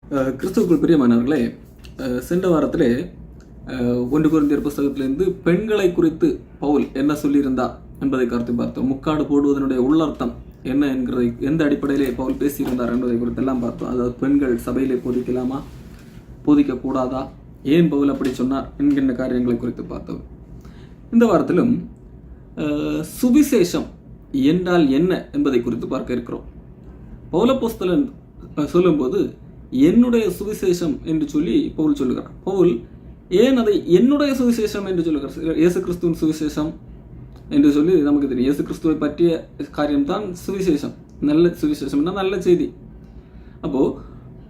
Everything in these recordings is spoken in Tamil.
கிறிஸ்துவுக்குள் பிரியமானவர்களே, சென்ற வாரத்திலே 1 கொரிந்தியர் புஸ்தகத்திலிருந்து பெண்களை குறித்து பவுல் என்ன சொல்லியிருந்தார் என்பதை கருத்து பார்த்தோம். முக்காடு போடுவதனுடைய உள்ளர்த்தம் என்ன என்கிறதை எந்த அடிப்படையிலே பவுல் பேசியிருந்தார் என்பதை குறித்து எல்லாம் பார்த்தோம். அதாவது பெண்கள் சபையிலே போதிக்கலாமா, போதிக்கக்கூடாதா, ஏன் பவுல் அப்படி சொன்னார் என்கின்ற காரியங்களை குறித்து பார்த்தோம். இந்த வாரத்திலும் சுவிசேஷம் என்றால் என்ன என்பதை குறித்து பார்க்க இருக்கிறோம். பவுலப்போஸ்தலன் சொல்லும்போது என்னுடைய சுவிசேஷம் என்று சொல்லி பவுல் சொல்லுகிறார். பவுல் ஏன் அதை என்னுடைய சுவிசேஷம் என்று சொல்லுகிறார்? இயேசு கிறிஸ்துவின் சுவிசேஷம் என்று சொல்லி நமக்கு தெரியும். இயேசு கிறிஸ்துவை பற்றிய காரியம்தான் சுவிசேஷம். நல்ல சுவிசேஷம்னா நல்ல செய்தி. அப்போ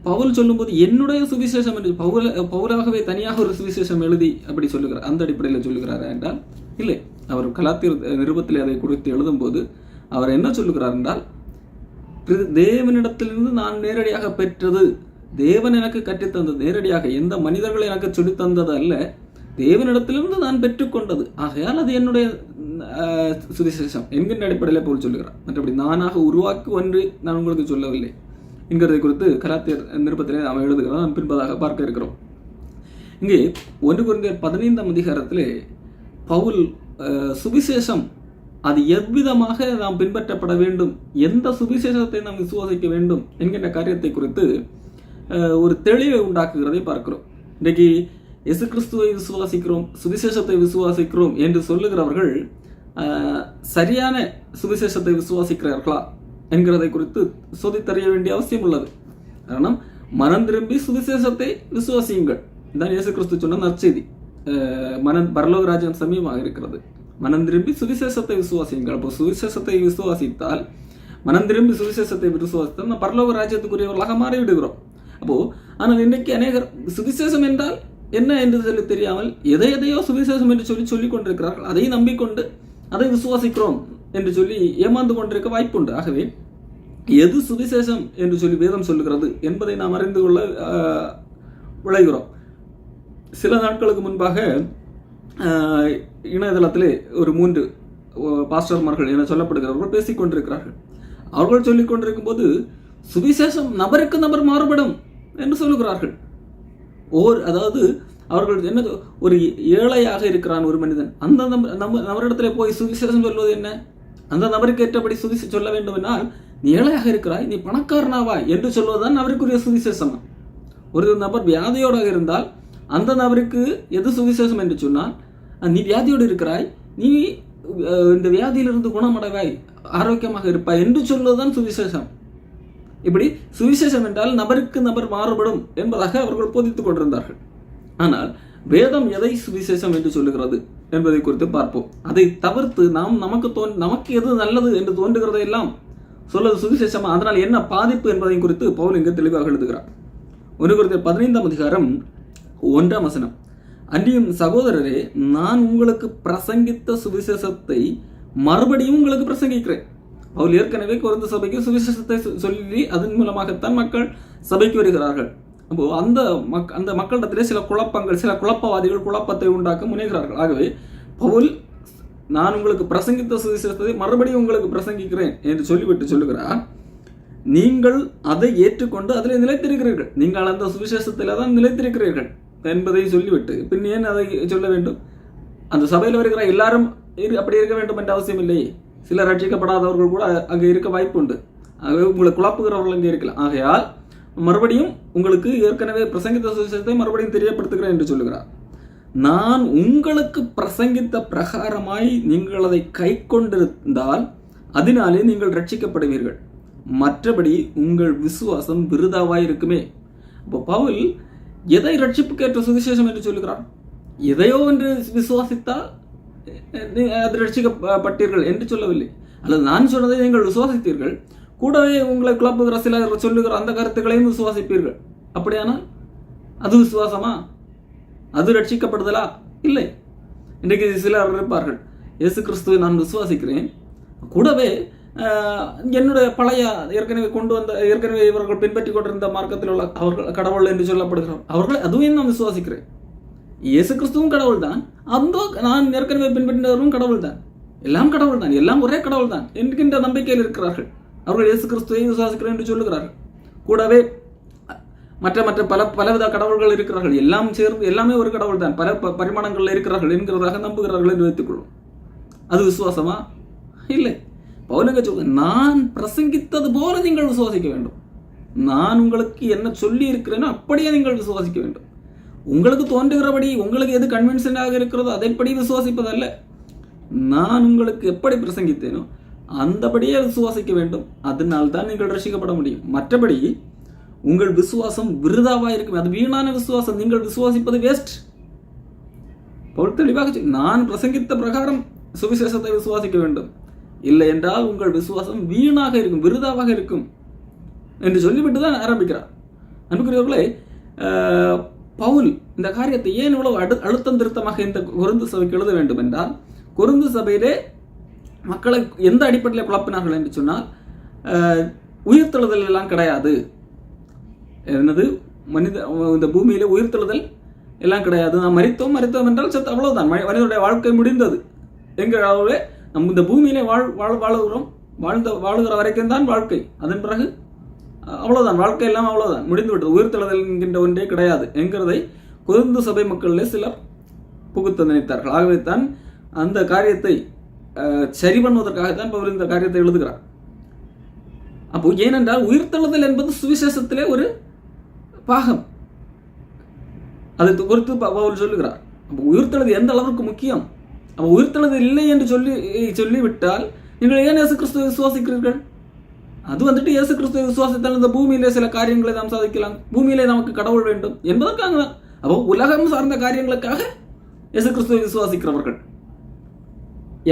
பவுல் சொல்லும்போது என்னுடைய சுவிசேஷம் என்று பவுலாகவே தனியாக ஒரு சுவிசேஷம் எழுதி அப்படி சொல்லுகிறார். அந்த அடிப்படையில் சொல்லுகிறார் என்றால் இல்லை. அவர் கலாத்தியர் நிருபத்தில் அதை குறித்து எழுதும்போது அவர் என்ன சொல்லுகிறார் என்றால், தேவனிடத்திலிருந்து நான் நேரடியாக பெற்றது, தேவன் எனக்கு கற்றுத்தந்தது, நேரடியாக எந்த மனிதர்கள் எனக்கு சொல்லித் தந்தது அல்ல, தேவனிடத்திலிருந்து நான் பெற்றுக்கொண்டது, ஆகையால் அது என்னுடைய சுவிசேஷம் என்கின்ற அடிப்படையில் போல் சொல்லுகிறார். மற்றபடி நானாக உருவாக்கி ஒன்று நான் உங்களுக்கு சொல்லவில்லை என்கிறதை குறித்து கலாத்தியர் நிருபத்திலே நாம் எழுதுகிறோம். நாம் பின்பதாக பார்க்க இருக்கிறோம். இங்கே 1 கொரிந்தியர் 15ஆம் அதிகாரத்திலே பவுல் சுவிசேஷம் அது எவ்விதமாக நாம் பின்பற்றப்பட வேண்டும், எந்த சுவிசேஷத்தை நாம் விசுவாசிக்க வேண்டும் என்கின்ற காரியத்தை குறித்து ஒரு தெளிவை உண்டாக்குகிறதை பார்க்கிறோம். இன்றைக்கு இயேசு கிறிஸ்துவை விசுவாசிக்கிறோம், சுவிசேஷத்தை விசுவாசிக்கிறோம் என்று சொல்லுகிறவர்கள் சரியான சுவிசேஷத்தை விசுவாசிக்கிறார்களா என்கிறதை குறித்து சோதித்தறிய வேண்டிய அவசியம் உள்ளது. காரணம், மனம் திரும்பி சுவிசேஷத்தை விசுவாசியுங்கள் தான் இயேசு கிறிஸ்து சொன்ன நற்செய்தி. பரலோக ராஜ்யம் சமீபமாக இருக்கிறது, மனம் திரும்பி சுவிசேஷத்தை விசுவாசியுங்கள். அப்போ சுவிசேஷத்தை விசுவாசித்தால், மனம் திரும்பி சுவிசேஷத்தை விசுவாசித்தால் நாம் பரலோக ராஜ்யத்துக்குரியவர்களாக மாறிவிடுகிறோம். அப்போ ஆனால் இன்றைக்கு அநேகர் சுவிசேஷம் என்றால் என்ன என்று சொல்லி தெரியாமல் எதையோ சுவிசேஷம் என்று சொல்லிக் கொண்டிருக்கிறார்கள். அதை நம்பிக்கொண்டு அதை விசுவாசிக்கிறோம் என்று சொல்லி ஏமாந்து கொண்டிருக்க வாய்ப்புண்டு. ஆகவே எது சுவிசேஷம் என்று சொல்லி வேதம் சொல்லுகிறது என்பதை நாம் அறிந்து கொள்ள விளைகிறோம். சில நாட்களுக்கு முன்பாக இணையதளத்திலே ஒரு 3 பாஸ்டர்மார்கள் என சொல்லப்படுகிறவர்கள் பேசிக் கொண்டிருக்கிறார்கள். அவர்கள் சொல்லிக் கொண்டிருக்கும் போது சுவிசேஷம் நபருக்கு நபர் மாறுபடும் என்று சொல்லுகிறார்கள். அதாவது அவர்கள் என்ன, ஒரு ஏழையாக இருக்கிறான் ஒரு மனிதன், அந்த நபரிடத்திலே போய் சுவிசேஷம் சொல்வது என்ன? அந்த நபருக்கு ஏற்றபடி சுவிசேஷம் சொல்ல வேண்டும் என்றால், நீ ஏழையாக இருக்கிறாய், நீ பணக்காரனாவாய் என்று சொல்வதுதான் அவருக்குரிய சுவிசேஷம். ஒரு நபர் வியாதியோடு இருந்தால் அந்த நபருக்கு எது சுவிசேஷம் என்று சொன்னால், நீ வியாதியோடு இருக்கிறாய், நீ இந்த வியாதியிலிருந்து குணமடைவாய், ஆரோக்கியமாக இருப்பாய் என்று சொல்வதுதான் சுவிசேஷம். இப்படி சுவிசேஷம் என்றால் நபருக்கு நபர் மாறுபடும் என்பதாக அவர்கள் போதித்துக் கொண்டிருந்தார்கள். ஆனால் வேதம் எதை சுவிசேஷம் என்று சொல்லுகிறது என்பதை குறித்து பார்ப்போம். அதை தவிர்த்து நமக்கு எது நல்லது என்று தோன்றுகிறதை எல்லாம் சொல்வது சுவிசேஷமா, அதனால் என்ன பாதிப்பு என்பதை குறித்து பவுல் இங்கு தெளிவாக எழுதுகிறார். 1 கொரிந்தியர் 15ஆம் அதிகாரம் 1ஆம் வசனம், அன்றியும் சகோதரரே, நான் உங்களுக்கு பிரசங்கித்த சுவிசேஷத்தை மறுபடியும் உங்களுக்கு பிரசங்கிக்கிறேன். பவுல் ஏற்கனவே கொரிந்து சபைக்கு சுவிசேஷத்தை சொல்லி அதன் மூலமாகத்தான் மக்கள் சபைக்கு வருகிறார்கள். அப்போ அந்த மக்களிடத்திலே சில குழப்பங்கள், சில குழப்பவாதிகள் குழப்பத்தை உண்டாக்க முனைகிறார்கள். ஆகவே பவுல் நான் உங்களுக்கு பிரசங்கித்த சுவிசேஷத்தை மறுபடியும் உங்களுக்கு பிரசங்கிக்கிறேன் என்று சொல்லிவிட்டு சொல்லுகிறார், நீங்கள் அதை ஏற்றுக்கொண்டு அதில் நிலைத்திருக்கிறீர்கள், நீங்கள் அந்த சுவிசேஷத்தில் தான் நிலைத்திருக்கிறீர்கள் என்பதை சொல்லிவிட்டு பின் ஏன் அதை சொல்ல வேண்டும்? அந்த சபையில் வருகிற எல்லாரும் அப்படி இருக்க வேண்டும் என்ற அவசியம் இல்லையே. சிலர் ரட்சிக்கப்படாதவர்கள் கூட அங்கே இருக்க வாய்ப்பு உண்டு. ஆகவே உங்களை குழப்புகிறவர்கள் அங்கே இருக்கலாம். ஆகையால் மறுபடியும் உங்களுக்கு ஏற்கனவே பிரசங்கித்த சுவிசேஷத்தை மறுபடியும் தெரியப்படுத்துகிறேன் என்று சொல்லுகிறார். நான் உங்களுக்கு பிரசங்கித்த பிரகாரமாய் நீங்கள் அதை கை கொண்டிருந்தால் அதனாலே நீங்கள் ரட்சிக்கப்படுவீர்கள், மற்றபடி உங்கள் விசுவாசம் விருதாவாய் இருக்குமே. இப்போ பவுல் எதை ரட்சிப்புக்கேற்ற சுவிசேஷம் என்று சொல்லுகிறார்? எதையோ என்று விசுவாசித்தால் அது ரட்சிக்கப்பட்டீர்கள் என்று சொல்லவில்லை. அல்லது நான் சொன்னதை நீங்கள் விசுவாசித்தீர்கள், கூடவே உங்களை குழப்புகிற சிலர் சொல்லுகிற அந்த கருத்துக்களையும் விசுவாசிப்பீர்கள். அப்படியானால் அது விசுவாசமா? அது ரட்சிக்கப்படுதலா? இல்லை. இன்றைக்கு சிலர் இருப்பார்கள், இயேசு கிறிஸ்துவை நான் விசுவாசிக்கிறேன், கூடவே என்னுடைய பழைய ஏற்கனவே இவர்கள் பின்பற்றி கொண்டிருந்த மார்க்கத்தில் உள்ள அவர்கள் கடவுள் என்று சொல்லப்படுகிறார், அவர்கள் அதுவும் நான் விசுவாசிக்கிறேன். இயேசு கிறிஸ்துவும் கடவுள் தான், அந்த நான் ஏற்கனவே பின்பற்றினவரும் கடவுள் தான், எல்லாம் கடவுள் தான், எல்லாம் ஒரே கடவுள் தான் என்கின்ற நம்பிக்கையில் இருக்கிறார்கள். அவர்கள் இயேசு கிறிஸ்துவை விசுவாசிக்கிறேன் என்று சொல்லுகிறார்கள். கூடவே மற்ற மற்ற பலவித கடவுள்கள் இருக்கிறார்கள், எல்லாம் சேர்ந்து எல்லாமே ஒரு கடவுள் தான், பல பரிமாணங்கள் இருக்கிறார்கள் என்கிறதாக நம்புகிறார்கள் என்று வைத்துக்கொள்வோம். அது விசுவாசமா? இல்லை. பவுலுங்க சொல்ல, நான் பிரசங்கித்தது போல நீங்கள் விசுவாசிக்க வேண்டும். நான் உங்களுக்கு என்ன சொல்லி இருக்கிறேனோ அப்படியே நீங்கள் விசுவாசிக்க வேண்டும். உங்களுக்கு தோன்றுகிறபடி, உங்களுக்கு எது கன்வின்சனாக இருக்கிறதோ அதைப்படி விசுவாசிப்பதல்ல. நான் உங்களுக்கு எப்படி பிரசங்கித்தேனோ அந்தபடியே விசுவாசிக்க வேண்டும். அதனால்தான் நீங்கள் ரட்சிக்கப்பட முடியும். மற்றபடி உங்கள் விசுவாசம் விருதாவாக இருக்கும், அது வீணான விசுவாசம். நீங்கள் விசுவாசிப்பது வேஸ்ட். பவுல் தெளிவாக நான் பிரசங்கித்த பிரகாரம் சுவிசேஷத்தை விசுவாசிக்க வேண்டும், இல்லை என்றால் உங்கள் விசுவாசம் வீணாக இருக்கும், விருதாவாக இருக்கும் என்று சொல்லிவிட்டு தான் ஆரம்பிக்கிறார். அன்புக்குரியவர்களே, பவுல் இந்த காரியத்தை ஏன் இவ்வளவு அழுத்தம் திருத்தமாக இந்த கொரிந்து சபைக்கு எழுத வேண்டும் என்றால், கொரிந்து சபையிலே மக்களை எந்த அடிப்படையில் குழப்பினார்கள் என்று சொன்னால், உயிர்த்தெழுதல் எல்லாம் கிடையாது, என்னது இந்த பூமியிலே உயிர்த்தெழுதல் எல்லாம் கிடையாது, நாம் மரித்தோம் என்றால் சத்து, அவ்வளவுதான், மனிதனுடைய வாழ்க்கை முடிந்தது என்கிற அளவே நம்ம இந்த பூமியிலே வாழுகிறோம், வாழுகிற வரைக்கும் தான் வாழ்க்கை, அதன் பிறகு அவ்வளவுதான், வாழ்க்கை எல்லாம் அவ்வளவுதான், முடிந்து விட்டது, உயிர்த்தெழுதல் என்கின்ற ஒன்றே கிடையாது என்கிறதை கொரிந்து சபை மக்களிலே சிலர் புகுத்த நினைத்தார்கள். ஆகவே தான் அந்த காரியத்தை சரி பண்ணுவதற்காகத்தான் பவுல் இந்த காரியத்தை எழுதுகிறார். அப்போ ஏனென்றால் உயிர்த்தெழுதல் என்பது சுவிசேஷத்திலே ஒரு பாகம், அதை குறித்து பவுல் சொல்லுகிறார். அப்போ உயிர்த்தெழுதல் எந்த அளவுக்கு முக்கியம். அப்போ உயிர்த்தெழுதல் இல்லை என்று சொல்லிவிட்டால் நீங்கள் ஏன் இயேசு கிறிஸ்துவை விசுவாசிக்கிறீர்கள்? அது வந்துட்டு இயேசு கிறிஸ்துவை விசுவாசித்தால் இந்த பூமியிலே சில காரியங்களை நாம் சாதிக்கலாம், பூமியிலே நமக்கு கடவுள் வேண்டும் என்பதற்காக தான். அப்போ உலகம் சார்ந்த காரியங்களுக்காக இயேசு கிறிஸ்துவை விசுவாசிக்கிறவர்கள்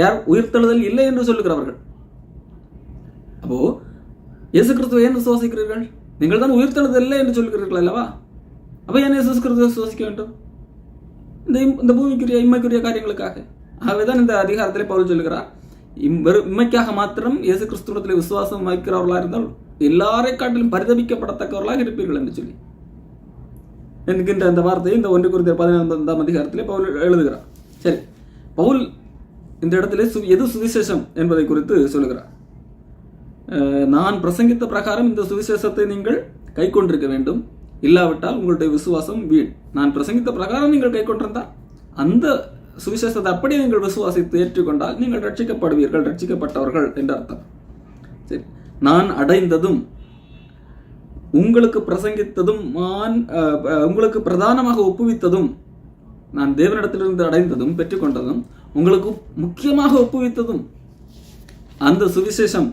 யார்? உயிர்த்தெழுதல் இல்லை என்று சொல்லுகிறவர்கள். அப்போ இயேசு கிறிஸ்துவை ஏன் விசுவாசிக்கிறீர்கள்? நீங்கள் தான் உயிர்த்தெழுதல் இல்லை என்று சொல்லுகிறீர்கள் அல்லவா? அப்போ ஏன் இயேசு கிறிஸ்துவை விசுவாசிக்க வேண்டும்? இந்த பூமிக்குரிய இம்மைக்குரிய காரியங்களுக்காக. ஆகவேதான் இந்த அதிகாரத்திலே பவுல் சொல்லுகிறார், இம்மைக்காக மாத்திரம் இயேசு கிறிஸ்துவத்தில் விசுவாசம் வைக்கிறவர்களாக இருந்தால் எல்லாரை காட்டிலும் பரிதபிக்கப்படத்தக்கவர்களாக இருப்பீர்கள் என்று சொல்லி என்கின்ற அந்த வார்த்தையை இந்த 1 கொரிந்தியர் 15ஆம் அதிகாரத்திலே பவுல் எழுதுகிறார். சரி, பவுல் இந்த இடத்திலே எது சுவிசேஷம் என்பதை குறித்து சொல்லுகிறார். நான் பிரசங்கித்த பிரகாரம் இந்த சுவிசேஷத்தை நீங்கள் கை கொண்டிருக்க வேண்டும், இல்லாவிட்டால் உங்களுடைய விசுவாசம் வீண். நான் பிரசங்கித்த பிரகாரம் நீங்கள் கை கொண்டிருந்தால், அந்த சுவிசேஷத்தை அப்படியே நீங்கள் விசுவாசித்து ஏற்றுக்கொண்டால் நீங்கள் ரட்சிக்கப்படுவீர்கள், ரட்சிக்கப்பட்டவர்கள் என்ற அர்த்தம். சரி, நான் அடைந்ததும் உங்களுக்கு பிரசங்கித்ததும் உங்களுக்கு பிரதானமாக ஒப்புவித்ததும், நான் தேவனிடத்திலிருந்து அடைந்ததும் பெற்றுக்கொண்டதும் உங்களுக்கு முக்கியமாக ஒப்புவித்ததும் அந்த சுவிசேஷம்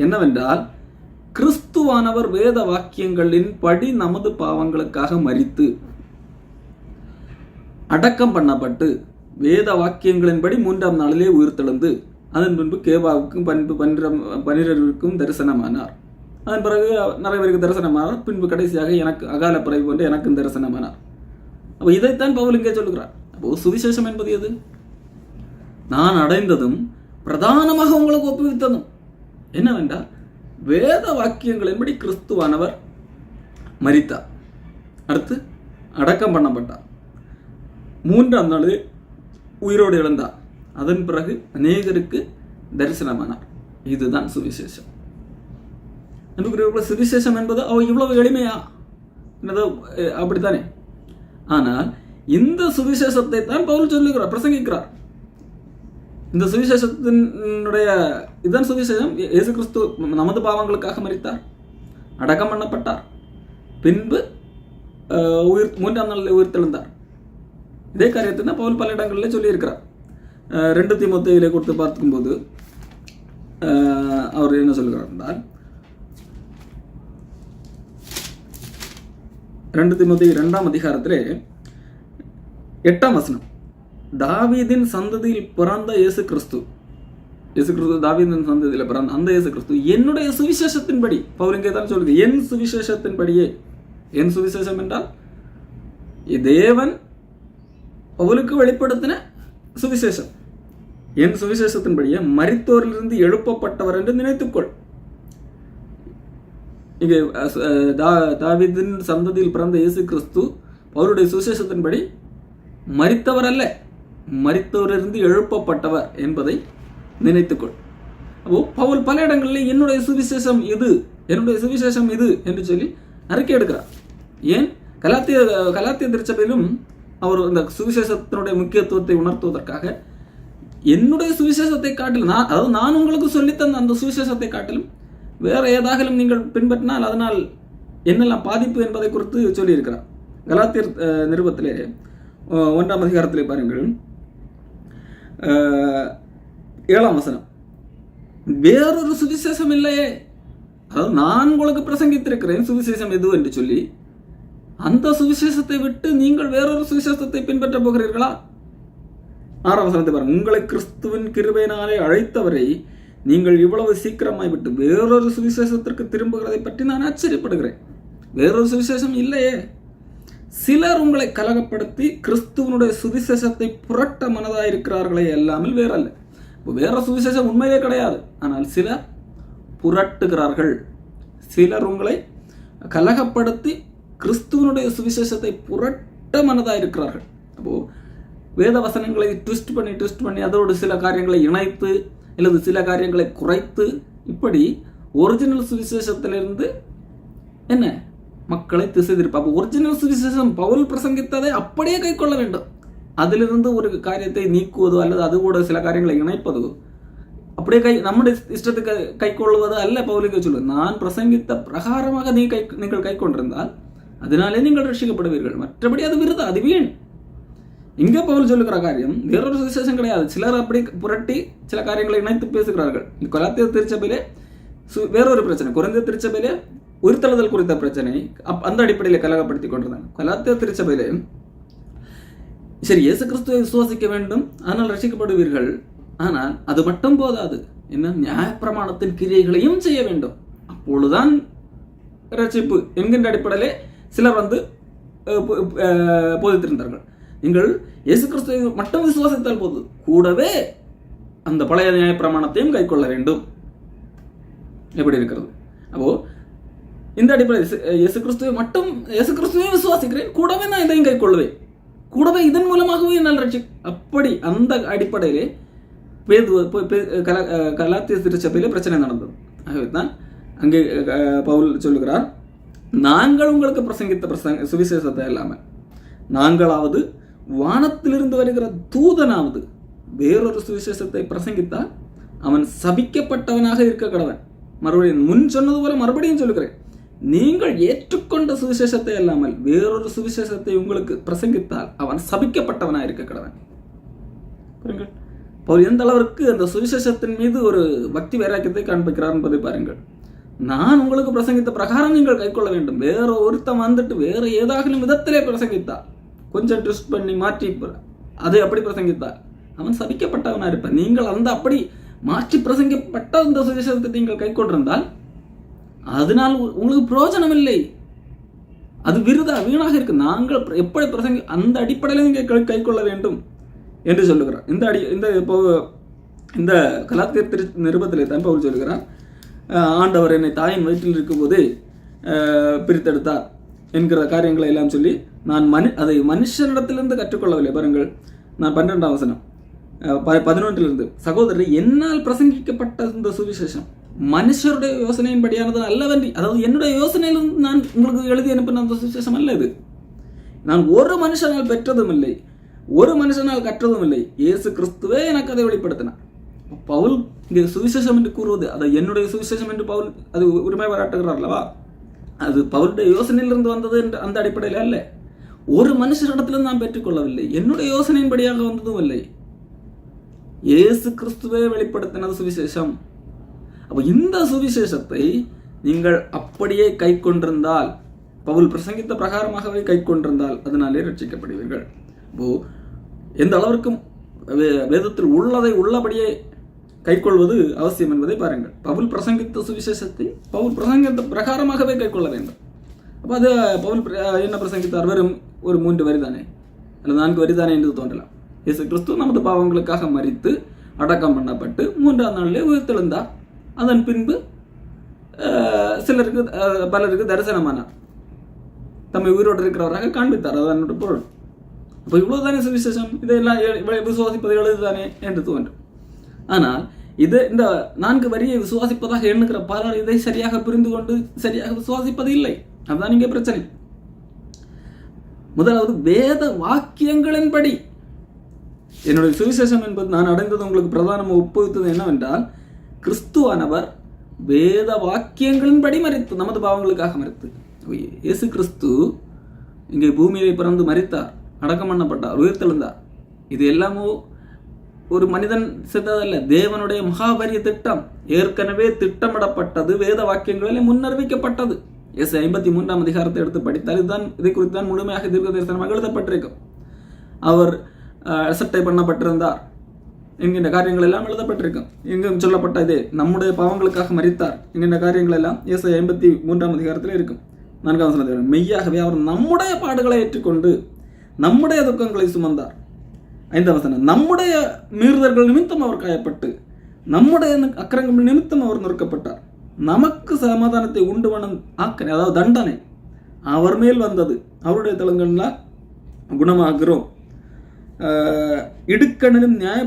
என்னவென்றால், கிறிஸ்துவானவர் வேத வாக்கியங்களின் படி நமது பாவங்களுக்காக மரித்து அடக்கம் பண்ணப்பட்டு வேத வாக்கியங்களின்படி 3ஆம் நாளிலே உயிர்த்தெழுந்து அதன் பின்பு கேபாவுக்கும் 12 தரிசனமானார். அதன் பிறகு நிறைய பேருக்கு தரிசனமானார். பின்பு கடைசியாக எனக்கு அகால பிறவி போன்று எனக்கும் தரிசனமானார். அப்போ இதைத்தான் பவுல் இங்கே சொல்லுகிறார். அப்போ சுவிசேஷம் என்பது எது? நான் அடைந்ததும் பிரதானமாக உங்களுக்கு ஒப்புவித்ததும் என்னவென்றால், வேத வாக்கியங்களின்படி கிறிஸ்துவானவர் மரித்தார், அடுத்து அடக்கம் பண்ணப்பட்டார், 3ஆம் நாளில் உயிரோடு எழுந்தார், அதன் பிறகு அநேகருக்கு தரிசனமானார். இதுதான் சுவிசேஷம். சுவிசேஷம் என்பது இவ்வளவு எளிமையா என்னதோ அப்படித்தானே? ஆனால் இந்த சுவிசேஷத்தை தான் பவுல் சொல்லுகிறார், பிரசங்கிக்கிறார். இந்த சுவிசேஷத்தினுடைய இதுதான் சுவிசேஷம். இயேசு கிறிஸ்து நமது பாவங்களுக்காக மரித்தார், அடக்கம் பண்ணப்பட்டார், பின்பு 3ஆம் நாளில் உயிர்த்தெழுந்தார். இதே காரியத்தை தான் பவுல் பல இடங்களில் சொல்லியிருக்கிறார். 2 தீமோத்தேயுவிலே கொடுத்து பார்க்கும்போது அவர் என்ன சொல்கிறார் என்றால், 2 தீமோத்தேயு 2ஆம் அதிகாரத்திலே 8ஆம் வசனம், தாவீதின் சந்ததியில் பிறந்த இயேசு கிறிஸ்து தாவீதின் சந்ததியில் பிறந்த அந்த இயேசு கிறிஸ்து என்னுடைய சுவிசேஷத்தின்படி, பவுல் இங்கே தான் சொல்லுது, என் சுவிசேஷத்தின்படியே. என் சுவிசேஷம் என்றால் தேவன் பவுலுக்கு வெளிப்படுத்தின சுவிசேஷம். என் சுவிசேஷத்தின்படியே மரித்தோரிலிருந்து எழுப்பப்பட்டவர் என்று நினைத்துக்கொள். இங்கே தாவீதின் சந்ததியில் பிறந்த இயேசு கிறிஸ்து பவுலுடைய சுவிசேஷத்தின்படி மரித்தவர் அல்ல, மரித்தோரிலிருந்து எழுப்பப்பட்டவர் என்பதை நினைத்துக்கொள். அப்போ பவுல் பல இடங்களில் என்னுடைய சுவிசேஷம் இது, என்னுடைய சுவிசேஷம் இது என்று சொல்லி அறிக்கை எடுக்கிறார். ஏன் கலாத்திய திருச்சபையிலும் அவர் இந்த சுவிசேஷத்தினுடைய முக்கியத்துவத்தை உணர்த்துவதற்காக என்னுடைய சுவிசேஷத்தை காட்டிலும் அதாவது நான் உங்களுக்கு சொல்லித்தந்த அந்த சுவிசேஷத்தை காட்டிலும் வேற ஏதாகலும் நீங்கள் பின்பற்றினால் அதனால் என்னெல்லாம் பாதிப்பு என்பதை குறித்து சொல்லியிருக்கிறார். கலாத்தியர் நிருபத்திலே 1ஆம் அதிகாரத்திலே பாருங்கள் 7ஆம் வசனம், வேறொரு சுவிசேஷம் இல்லையே, அதாவது நான் உங்களுக்கு பிரசங்கித்திருக்கிறேன் சுவிசேஷம் எது என்று சொல்லி, அந்த சுவிசேஷத்தை விட்டு நீங்கள் வேறொரு சுவிசேஷத்தை பின்பற்ற போகிறீர்களா? 6ஆம் வசனத்தை பாருங்கள், உங்களை கிறிஸ்துவின் கிருபையினாலே அழைத்தவரை நீங்கள் இவ்வளவு சீக்கிரமாய் விட்டு வேறொரு சுவிசேஷத்திற்கு திரும்புகிறதை பற்றி நான் ஆச்சரியப்படுகிறேன். வேறொரு சுவிசேஷம் இல்லையே. சிலர் உங்களை கலகப்படுத்தி கிறிஸ்துவனுடைய சுவிசேஷத்தை புரட்ட மனதாயிருக்கிறார்களே அல்லாமல் வேறல்ல. இப்போ வேற சுவிசேஷம் உண்மையே கிடையாது, ஆனால் சிலர் புரட்டுகிறார்கள். சிலர் உங்களை கலகப்படுத்தி கிறிஸ்துவனுடைய சுவிசேஷத்தை புரட்ட மனதாயிருக்கிறார்கள். அப்போ வேத வசனங்களை ட்விஸ்ட் பண்ணி அதோடு சில காரியங்களை இணைத்து அல்லது சில காரியங்களை குறைத்து இப்படி ஒரிஜினல் சுவிசேஷத்திலிருந்து என்ன மக்களை திசை திருப்ப. அப்போ ஒரிஜினல் சுவிசேஷம் பவுல் பிரசங்கித்ததை அப்படியே கை கொள்ள வேண்டும். அதிலிருந்து ஒரு காரியத்தை நீக்குவதோ அல்லது அது கூட சில காரியங்களை இணைப்பதோ அப்படியே நம்முடைய இஷ்டத்துக்கு கை கொள்வதோ அல்ல. பவுலுக்கு சொல்லுவது, நான் பிரசங்கித்த பிரகாரமாக நீங்கள் கை கொண்டிருந்தால் அதனாலே நீங்கள் ரட்சிக்கப்படுவீர்கள். மற்றபடி அது விருதா, அது வீண். இங்க பவுல் சொல்லுகிற காரியம் வேறொரு சுவிசேஷம் கிடையாது. சிலர் அப்படி புரட்டி சில காரியங்களை இணைத்து பேசுகிறார்கள். கலாத்திய திருச்சபையிலே வேறொரு பிரச்சனை, கொரிந்திய திருச்சபையிலே உயிர்த்தெழுதல் குறித்த பிரச்சனை அந்த அடிப்படையில் கலகப்படுத்தி கொண்டிருந்தாங்க. கலாத்திய திருச்சபையிலே சரி இயேசு கிறிஸ்துவை விசுவாசிக்க வேண்டும், ஆனால் ரட்சிக்கப்படுவீர்கள். ஆனால் அது மட்டும் போதாது, என்ன நியாயப்பிரமாணத்தின் கிரியைகளையும் செய்ய வேண்டும், அப்பொழுதுதான் ரட்சிப்பு என்கின்ற அடிப்படையிலே சிலர் போதித்திருந்தார்கள். நீங்கள் இயேசு கிறிஸ்துவை மட்டும் விசுவாசித்தால் போது, கூடவே அந்த பழைய நியாயப்பிரமாணத்தையும் கை கொள்ள வேண்டும். எப்படி இருக்கிறது? அப்போ இந்த அடிப்படையில் இயேசு கிறிஸ்துவை விசுவாசிக்கிறேன், கூடவே நான் இதையும் கை கொள்வேன், கூடவே இதன் மூலமாகவே என்னால் அப்படி அந்த அடிப்படையிலே கலாத்திய திருச்சபையிலே பிரச்சனை நடந்தது. ஆகவே தான் அங்கே பவுல் சொல்லுகிறார், நாங்கள் உங்களுக்கு பிரசங்கித்த சுவிசேஷத்தை இல்லாமல் நாங்களாவது வானத்திலிருந்து வருகிற தூதனாவது வேறொரு சுவிசேஷத்தை பிரசங்கித்தால் அவன் சபிக்கப்பட்டவனாக இருக்க கடவன். மறுபடியும் முன் சொன்னது போல மறுபடியும் சொல்லுகிறேன், நீங்கள் ஏற்றுக்கொண்ட சுவிசேஷத்தை அல்லாமல் வேறொரு சுவிசேஷத்தை உங்களுக்கு பிரசங்கித்தால் அவன் சபிக்கப்பட்டவனாக இருக்க கடவன். பாருங்கள் பவுல் எந்த அளவிற்கு அந்த சுவிசேஷத்தின் மீது ஒரு பக்தி வைராக்கியத்தை காண்பிக்கிறார் என்பதை பாருங்கள். நான் உங்களுக்கு பிரசங்கித்த பிரகாரம் நீங்கள் கைக்கொள்ள வேண்டும். வேற ஒருத்தன் வந்துட்டு வேற ஏதாகலும் விதத்திலே பிரசங்கித்தால், கொஞ்சம் ட்விஸ்ட் பண்ணி மாற்றி அதை அப்படி பிரசங்கித்தால் அவன் சபிக்கப்பட்டவனா இருப்பான். நீங்கள் அந்த அப்படி மாற்றி பிரசங்கப்பட்ட அந்த சுவிசேஷத்தை நீங்கள் கை கொண்டிருந்தால் அதனால் உங்களுக்கு பிரயோஜனம் இல்லை, அது விருதா வீணாக இருக்கு. நாங்கள் எப்படி பிரசங்க அந்த அடிப்படையில் நீங்கள் கை கொள்ள வேண்டும் என்று சொல்லுகிறார். இந்த கலாத்திய நிருபத்திலே தான் பவுல் சொல்லுகிறார், ஆண்டவர் என்னை தாயின் வயிற்றில் இருக்கும்போது பிரித்தெடுத்தார் என்கிற காரியங்களை எல்லாம் சொல்லி நான் அதை மனுஷனிடத்திலிருந்து கற்றுக்கொள்ளவில்லை. பாருங்கள், நான் 12ஆம் வசனம் 11 சகோதரர், என்னால் பிரசங்கிக்கப்பட்ட இந்த சுவிசேஷம் மனுஷருடைய யோசனையின்படியானது அல்லவன்றி, அதாவது என்னுடைய யோசனையிலிருந்து நான் உங்களுக்கு எழுதி அனுப்பின அந்த சுவிசேஷம் அல்ல இது. நான் ஒரு மனுஷனால் பெற்றதும் இல்லை, ஒரு மனுஷனால் கற்றதும் இல்லை, இயேசு கிறிஸ்துவே எனக்கு அதை வெளிப்படுத்தினார். பவுல் இங்கே சுவிசேஷம் என்று கூறுவது அதை என்னுடைய சுவிசேஷம் என்று பவுல் அது உரிமை பாராட்டுகிறார் அல்லவா? அது பவுலுடைய யோசனையிலிருந்து வந்தது என்று அந்த அடிப்படையில் அல்ல. ஒரு மனுஷரிடத்திலிருந்து நான் பெற்றுக்கொள்ளவில்லை, என்னுடைய யோசனையின்படியாக வந்ததும் இல்லை, இயேசு கிறிஸ்துவே வெளிப்படுத்தினது சுவிசேஷம். அப்போ இந்த சுவிசேஷத்தை நீங்கள் அப்படியே கை கொண்டிருந்தால், பவுல் பிரசங்கித்த பிரகாரமாகவே கை கொண்டிருந்தால் அதனாலே ரட்சிக்கப்படுவீர்கள். இப்போ எந்த அளவிற்கும் வேதத்தில் உள்ளதை உள்ளபடியே கை கொள்வது அவசியம் என்பதை பாருங்கள். பவுல் பிரசங்கித்த சுவிசேஷத்தை பவுல் பிரசங்கித்த பிரகாரமாகவே கை கொள்ள வேண்டும். அப்போ அது பவுல் என்ன பிரசங்கித்தார்? வெறும் ஒரு 3 வரிதானே அல்லது 4 வரிதானே என்று தோன்றலாம். இயேசு கிறிஸ்து நமது பாவங்களுக்காக மரித்து அடக்கம் பண்ணப்பட்டு 3ஆம் நாளிலே உயிர்த்தெழுந்தார். அதன் பின்பு பலருக்கு தரிசனமானார், தம்மை உயிரோடு இருக்கிறவராக காண்பித்தார். அதனோட பொருள். அப்போ இவ்வளவுதானே சுவிசேஷம், இதெல்லாம் விசுவாசிப்பது எழுதுதானே என்று தோன்றும். ஆனால் இந்த 4 வரியை விசுவாசிப்பதாக எண்ணுகிற பலர் இதை சரியாக புரிந்து கொண்டு சரியாக விசுவாசிப்பது இல்லை. அதுதான் இங்கே பிரச்சனை. முதலாவது வேத வாக்கியங்களின்படி. என்னுடைய சுவிசேஷம் என்பது நான் அடைந்தது உங்களுக்கு பிரதானமாக ஒப்புவித்தது என்னவென்றால், கிறிஸ்துவானவர் வேத வாக்கியங்களின்படி மரித்து, நமது பாவங்களுக்காக மரித்து. இயேசு கிறிஸ்து இங்கே பூமியிலே பிறந்து மரித்தார், அடக்கம் பண்ணப்பட்டார், உயிர்த்தெழுந்தார். இது எல்லாமோ ஒரு மனிதன் சென்றதல்ல, தேவனுடைய மகாபரிய திட்டம். ஏற்கனவே திட்டமிடப்பட்டது, வேத வாக்கியங்களிலே முன்னறிவிக்கப்பட்டது. 53 அதிகாரத்தை எடுத்து படித்தால் இதுதான், இதை குறித்து தான் முழுமையாக தீர்க்க தரிசனமாக எழுதப்பட்டிருக்கும். அவர் அசட்டை பண்ணப்பட்டிருந்தார் என்கின்ற காரியங்கள் எல்லாம் எழுதப்பட்டிருக்கும். எங்கும் சொல்லப்பட்ட இதே நம்முடைய பாவங்களுக்காக மரித்தார் என்கின்ற காரியங்கள் எல்லாம் 53 அதிகாரத்தில் இருக்கும். 4ஆம் வசனத்தில், மெய்யாகவே அவர் நம்முடைய பாடுகளை ஏற்றுக்கொண்டு நம்முடைய துக்கங்களை சுமந்தார். 5ஆம் வசனம், நம்முடைய மீறுதல்கள் நிமித்தம் அவர் காயப்பட்டு நம்முடைய அக்கிரமங்கள் நிமித்தம் அவர் நொறுக்கப்பட்டார். நமக்கு சமாதானத்தை உண்டு பண்ணும் ஆக்கனை, அதாவது தண்டனை அவர் மேல் வந்தது, அவருடைய தலங்களால் குணமாகிறோம். இடுக்கணிலும் நியாய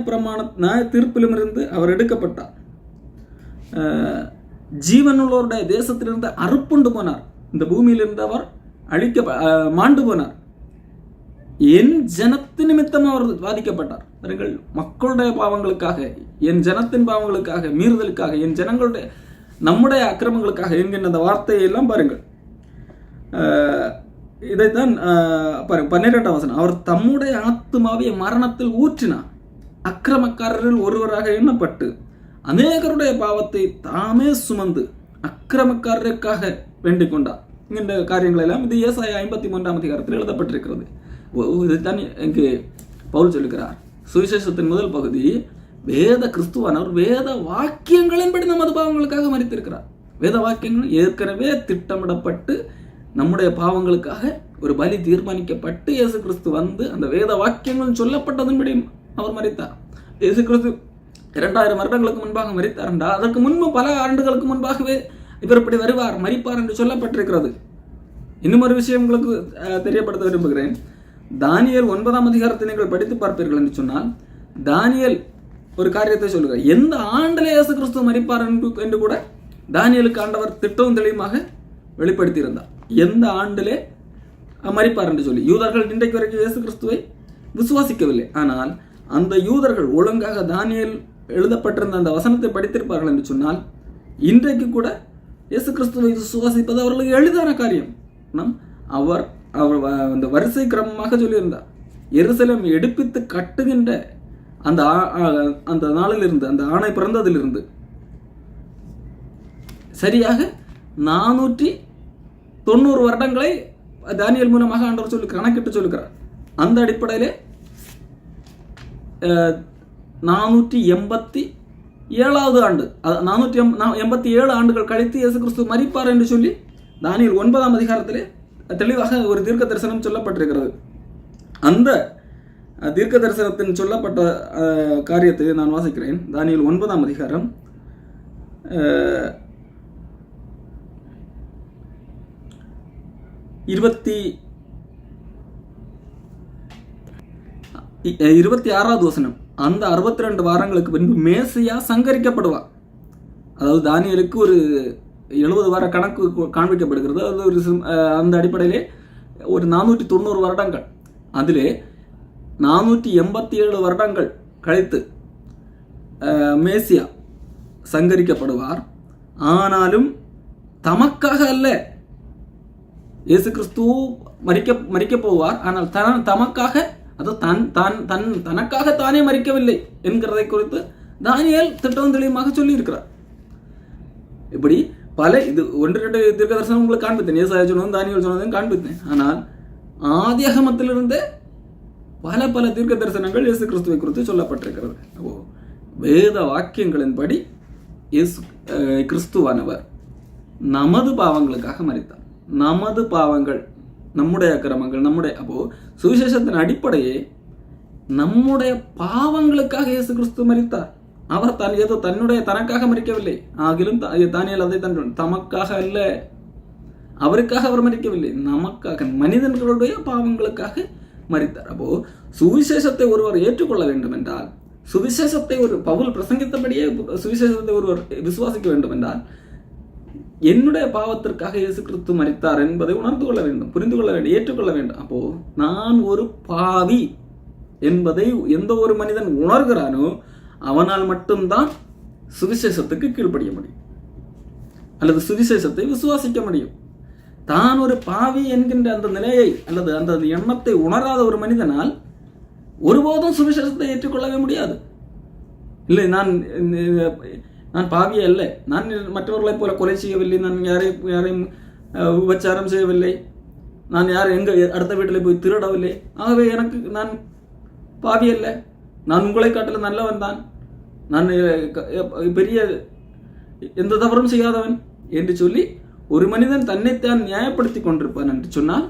தீர்ப்பிலும் இருந்து அவர் எடுக்கப்பட்டார். ஜீவனுள்ளவருடைய தேசத்திலிருந்து அறுப்புண்டு போனார். இந்த பூமியிலிருந்து அவர் மாண்டு போனார். என் ஜனத்தின் நிமித்தம் அவர் பாதிக்கப்பட்டார். மக்களுடைய பாவங்களுக்காக, என் ஜனத்தின் பாவங்களுக்காக, மீறுதலுக்காக, என் ஜனங்களுடைய நம்முடைய அக்கிரமங்களுக்காக என்கின்ற அந்த வார்த்தையை எல்லாம் பாருங்கள். இதைத்தான் 12ஆம் வசனம், அவர் தம்முடைய ஆத்துமாவை மரணத்தில் ஊற்றினார். அக்கிரமக்காரரில் ஒருவராக எண்ணப்பட்டு அநேகருடைய பாவத்தை தாமே சுமந்து அக்கிரமக்காரருக்காக வேண்டிக் கொண்டார் என்கின்ற காரியங்கள் எல்லாம் இது ஏசாயா 53ஆம் அதிகாரத்தில் எழுதப்பட்டிருக்கிறது. இதைத்தான் இங்கு பவுல் சொல்லுகிறார். சுவிசேஷத்தின் முதல் பகுதி, வேத கிறிஸ்துவானவர் வேத வாக்கியங்களின்படி நமது பாவங்களுக்காக மரித்திருக்கிறார். வேத வாக்கியங்கள் ஏற்கனவே திட்டமிடப்பட்டு நம்முடைய பாவங்களுக்காக ஒரு பலி தீர்மானிக்கப்பட்டு இயேசு கிறிஸ்து வந்து அந்த வேத வாக்கியங்கள் சொல்லப்பட்டதன்படி அவர் மரித்தார். இயேசு கிறிஸ்து 2000 வருடங்களுக்கு முன்பாக மரித்தார் என்றால் அதற்கு முன்பு பல ஆண்டுகளுக்கு முன்பாகவே இவர் இப்படி வருவார், மரிப்பார் என்று சொல்லப்பட்டிருக்கிறது. இன்னும் ஒரு விஷயம் உங்களுக்கு தெரியப்படுத்த விரும்புகிறேன். தானியேல் 9ஆம் அதிகாரத்தை நீங்கள் படித்து பார்ப்பீர்கள் என்று சொன்னால், தானியேல் ஒரு காரியத்தை சொல்லுகிறார். எந்த ஆண்டிலே இயேசு கிறிஸ்து மரிப்பார் என்று கூட தானியேலுக்கு ஆண்டவர் திட்டவும் தெளிவாக வெளிப்படுத்தியிருந்தார். எந்த ஆண்டிலே மரிப்பார் என்று சொல்லி. யூதர்கள் இன்றைக்கு வரைக்கும் இயேசு கிறிஸ்துவை விசுவாசிக்கவில்லை. ஆனால் அந்த யூதர்கள் ஒழுங்காக தானியேல் எழுதப்பட்டிருந்த அந்த வசனத்தை படித்திருப்பார்கள் என்று சொன்னால், இன்றைக்கு கூட இயேசு கிறிஸ்துவை விசுவாசிப்பது அவர்களுக்கு எளிதான காரியம். அவர் அந்த வரிசை கிரமமாக சொல்லியிருந்தார். எருசலேம் எடுப்பித்து கட்டுகின்ற அந்த நாளிலிருந்து, அந்த ஆணை பிறந்ததிலிருந்து சரியாக 490 வருடங்களை தானியேல் மூலமாக ஆண்டவர் சொல்லி கணக்கிட்டு சொல்லுகிறார். அந்த அடிப்படையிலே 487வது ஆண்டு, 487 ஆண்டுகள் கழித்து இயேசு கிறிஸ்து மரிப்பார் என்று சொல்லி தானியேல் 9ஆம் அதிகாரத்திலே தெளிவாக ஒரு தீர்க்க தரிசனம் சொல்லப்பட்டிருக்கிறது. அந்த தீர்க்க தரிசனத்தின் சொல்லப்பட்ட காரியத்தை நான் வாசிக்கிறேன். தானியேல் 9ஆம் அதிகாரம் 26வது வசனம். அந்த 62 வாரங்களுக்கு பின்பு மேசியா சங்கரிக்கப்படுவார். அதாவது தானியேலுக்கு ஒரு 70 வார கணக்கு காண்பிக்கப்படுகிறது. அது ஒரு அந்த அடிப்படையிலே ஒரு 490 வருடங்கள், அதிலே 487 வருடங்கள் கழித்து மேசியா சங்கரிக்கப்படுவார். ஆனாலும் தமக்காக அல்ல. இயேசு கிறிஸ்து மரிக்க போவார். ஆனால் தமக்காக, அது தனக்காக தானே மரிக்கவில்லை என்கிறதை குறித்து தானியேல் திட்டம் தெளிவாக சொல்லி இருக்கிறார். இப்படி பல இது 1-2 தீர்க்க தரிசனம் உங்களுக்கு காண்பித்தேன். ஏசாயா சொன்னதும் தானியேல் சொன்னதையும் காண்பித்தேன். ஆனால் ஆதியாகமத்திலிருந்தே பல தீர்க்க தரிசனங்கள் இயேசு கிறிஸ்துவை குறித்து சொல்லப்பட்டிருக்கிறது. வேத வாக்கியங்களின்படி இயேசு கிறிஸ்துவானவர் நமது பாவங்களுக்காக மரித்தார். நமது பாவங்கள், நம்முடைய அக்கிரமங்கள், சுவிசேஷத்தின் அடிப்படையே நம்முடைய பாவங்களுக்காக இயேசு கிறிஸ்து மரித்தார். அவர் ஏதோ தனக்காக மரிக்கவில்லை. ஆகிலும் தானியேல் அதை தமக்காக அல்ல, அவருக்காக அவர் மரிக்கவில்லை, நமக்காக, மனிதர்களுடைய பாவங்களுக்காக மரித்தார். சுவிசேஷத்தை ஒருவர் ஏற்றுக்கொள்ள வேண்டும் என்றால், சுவிசேஷத்தை ஒரு பவுல் பிரசங்கித்தபடியே சுவிசேஷத்தை ஒருவர் விசுவாசிக்க வேண்டும் என்றால், என்னுடைய பாவத்திற்காக இயேசு கிறிஸ்து மரித்தார் என்பதை உணர்ந்து கொள்ள வேண்டும், புரிந்து கொள்ள வேண்டும், ஏற்றுக்கொள்ள வேண்டும். அப்போ நான் ஒரு பாவி என்பதை எந்த ஒரு மனிதன் உணர்கிறானோ அவனால் மட்டும்தான் சுவிசேஷத்துக்கு கீழ்ப்படிய முடியும், அல்லது சுவிசேஷத்தை விசுவாசிக்க முடியும். தான் ஒரு பாவி என்கின்ற அந்த நிலையை அல்லது அந்த எண்ணத்தை உணராத ஒரு மனிதனால் ஒருபோதும் சுவிசேஷத்தை ஏற்றுக்கொள்ளவே முடியாது. இல்லை, நான் பாவியே அல்ல, நான் மற்றவர்களைப் போல கொலை செய்யவில்லை, நான் யாரையும் உபச்சாரம் செய்யவில்லை, நான் அடுத்த வீட்டில் போய் திருடவில்லை, ஆகவே நான் பாவி அல்ல, நான் உங்களை காட்டில நல்லவன் தான், நான் பெரிய எந்த தவறும் செய்யாதவன் என்று சொல்லி ஒரு மனிதன் தன்னைத்தான் நியாயப்படுத்தி கொண்டிருப்பான் என்று சொன்னால்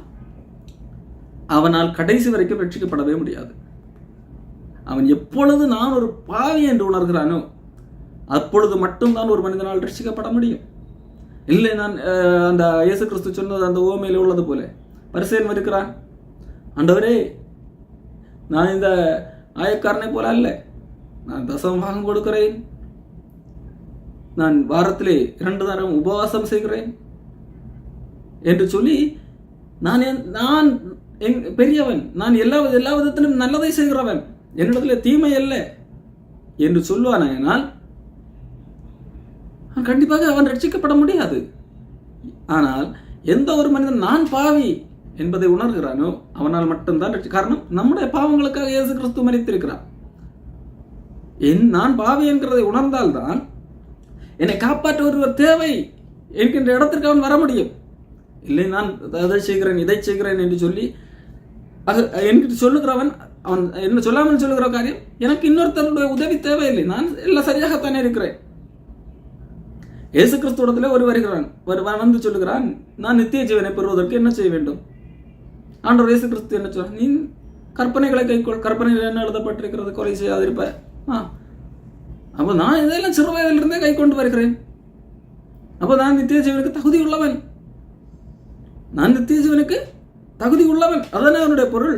அவனால் கடைசி வரைக்கும் ரட்சிக்கப்படவே முடியாது. அவன் எப்பொழுது நான் ஒரு பாவி என்று உணர்கிறானோ அப்பொழுது மட்டும்தான் ஒரு மனிதனால் ரட்சிக்கப்பட முடியும். இல்லை, நான் அந்த இயேசு கிறிஸ்து சொன்னது அந்த ஓமையில உள்ளது போல பரிசேயன் இருக்கிறான், ஆண்டவரே நான் இந்த ஆயக்காரனை போல அல்ல, நான் தசமபாகம் கொடுக்கிறேன், நான் வாரத்திலே 2 தரம் உபவாசம் செய்கிறேன் என்று சொல்லி நான் பெரியவன், நான் எல்லா விதத்திலும் நல்லதை செய்கிறவன், என்னிடத்தில் தீமை அல்ல என்று சொல்லுவானால் கண்டிப்பாக அவன் ரட்சிக்கப்பட முடியாது. ஆனால் எந்த ஒரு மனிதன் நான் பாவி என்பதை உணர்கிறானோ அவனால் மட்டும்தான் காரணம் நம்முடைய பாவங்களுக்காக இயேசு கிறிஸ்து மரித்திருக்கிறான். நான் பாவி என்கிறதை உணர்ந்தால்தான் என்னை காப்பாற்ற ஒருவர் தேவை என்கின்ற இடத்திற்கு அவன் வர முடியும். இல்லை, நான் அதை செய்கிறேன் இதை செய்கிறேன் என்று சொல்லி அது என்கிட்ட சொல்லுகிறவன் அவன் என்ன சொல்லாமல் சொல்லுகிற காரியம் எனக்கு இன்னொருத்தருடைய உதவி தேவையில்லை, நான் எல்லாம் சரியாகத்தானே இருக்கிறேன். இயேசு கிறிஸ்துவத்திலே ஒரு வருகிறான், வந்து சொல்லுகிறான், நான் நித்திய ஜீவனை பெறுவதற்கு என்ன செய்ய வேண்டும்? ஆண்டவர் இயேசு கிறிஸ்து என்ன சொல்றான்? நீ கற்பனைகளை கைக்கொள், கற்பனைகள் என்ன எழுதப்பட்டிருக்கிறது, கொலை செய்யாதிருப்ப. அப்போ நான் இதெல்லாம் சிறு வயதிலிருந்தே கை கொண்டு வருகிறேன், அப்போ நான் நித்திய ஜீவனுக்கு தகுதி உள்ளவன், நான் நித்திய ஜீவனுக்கு தகுதி உள்ளவன், அதுதானே அவனுடைய பொருள்.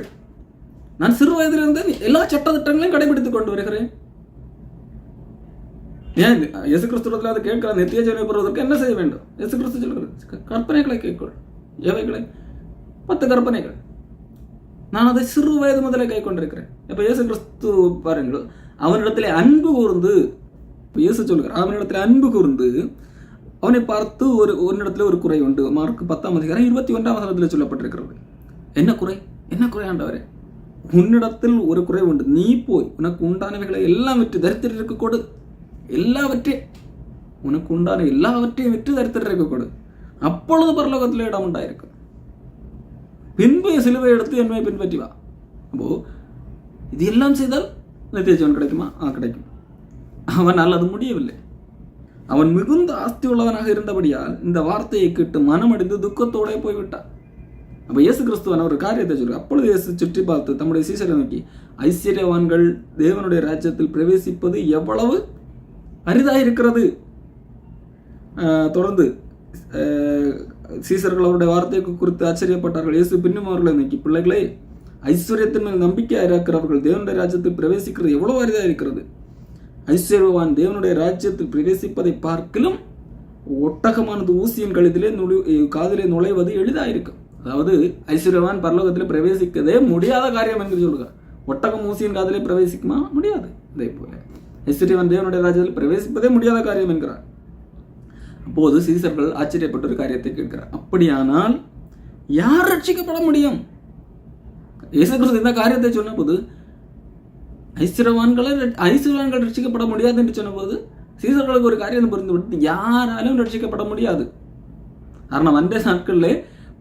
நான் சிறு வயதிலிருந்து எல்லா சட்டத்திட்டங்களையும் கடைபிடித்துக் கொண்டு வருகிறேன். ஏன் இயேசு கிறிஸ்துவத்தில் அதை கேட்கிறான், நித்திய ஜீவனை பெறுவதற்கு என்ன செய்ய வேண்டும்? இயேசு கிறிஸ்து சொல்கிறது, கற்பனைகளை கைக்கொள். எவைகளை? 10 கற்பனைகள். நான் அதை சிறு வயது முதலே கை கொண்டிருக்கிறேன். இப்போ இயேசு கிறிஸ்து பாருங்கள், அவனிடத்திலே அன்பு கூர்ந்து, இயேசு சொல்கிறார், அவனிடத்தில் அன்பு கூர்ந்து அவனை பார்த்து ஒன்னிடத்துல ஒரு குறை உண்டு. மார்க் 10:21 சொல்லப்பட்டிருக்கிறது. என்ன குறை? என்ன குறை ஆண்டவரே? உன்னிடத்தில் ஒரு குறை உண்டு, நீ போய் உனக்கு உண்டானவைகளை எல்லாம் விற்று தரித்திரருக்கு கொடு, உனக்கு உண்டான எல்லாவற்றையும் விற்று தரித்திரருக்கு கொடு, அப்பொழுது பரலோகத்தில் இடம் உண்டாயிருக்கும், பின்பு சிலுவை எடுத்து என்னை பின்பற்றி வா. அப்போ இது எல்லாம் செய்தால் நித்திய ஜீவன் கிடைக்குமா? கிடைக்கும். அவனால் அது முடியவில்லை. அவன் மிகுந்த ஆஸ்தி உள்ளவனாக இருந்தபடியால் இந்த வார்த்தையை கேட்டு மனமடைந்து துக்கத்தோட போய்விட்டான். அப்ப இயேசு கிறிஸ்துவன் ஒரு காரியத்தை சொல்றார். அப்பொழுது இயேசு சுற்றி பார்த்து தம்முடைய சீசரை நோக்கி, ஐஸ்வர்யவான்கள் தேவனுடைய ராஜ்யத்தில் பிரவேசிப்பது எவ்வளவு அரிதாயிருக்கிறது. தொடர்ந்து சீசர்கள் அவருடைய வார்த்தையை குறித்து ஆச்சரியப்பட்டார்கள். இயேசு பின்னும் அவர்களை நோக்கி, பிள்ளைகளே, ஐஸ்வர்யத்தின் மேல் நம்பிக்கையாக இருக்கிறவர்கள் தேவனுடைய ராஜ்யத்தில் பிரவேசிக்கிறது எவ்வளவு அரிதாக இருக்கிறது. ஐஸ்வர்யவான் தேவனுடைய ராஜ்யத்தில் பிரவேசிப்பதை பார்க்கிலும் ஒட்டகமானது ஊசியின் காதிலே நுழைவது எளிதாயிருக்கும். அதாவது ஐஸ்வர்யவான் பரலோகத்தில் பிரவேசிக்கவே முடியாத காரியம் என்று சொல்லுகிறார். ஒட்டகம் ஊசியின் காதிலே பிரவேசிக்குமா? முடியாது. அதே போல ஐஸ்வர்யவான் தேவனுடைய ராஜ்யத்தில் பிரவேசிப்பதே முடியாத காரியம் என்கிறார். அப்போது சீசர்கள் ஆச்சரியப்பட்ட ஒரு காரியத்தை கேட்கிறார். அப்படியானால் யார் ரட்சிக்கப்பட முடியும்? இயேசு கிறிஸ்து இந்த காரியத்தை சொன்ன போது ஐஸ்வர்யவான்கள் ரட்சிக்கப்பட முடியாது என்று சொன்ன போது சீசர்களுக்கு ஒரு காரியம் புரிந்துவிட்டு, யாராலும் ரட்சிக்கப்பட முடியாது. காரணம், அன்றைய நாட்களிலே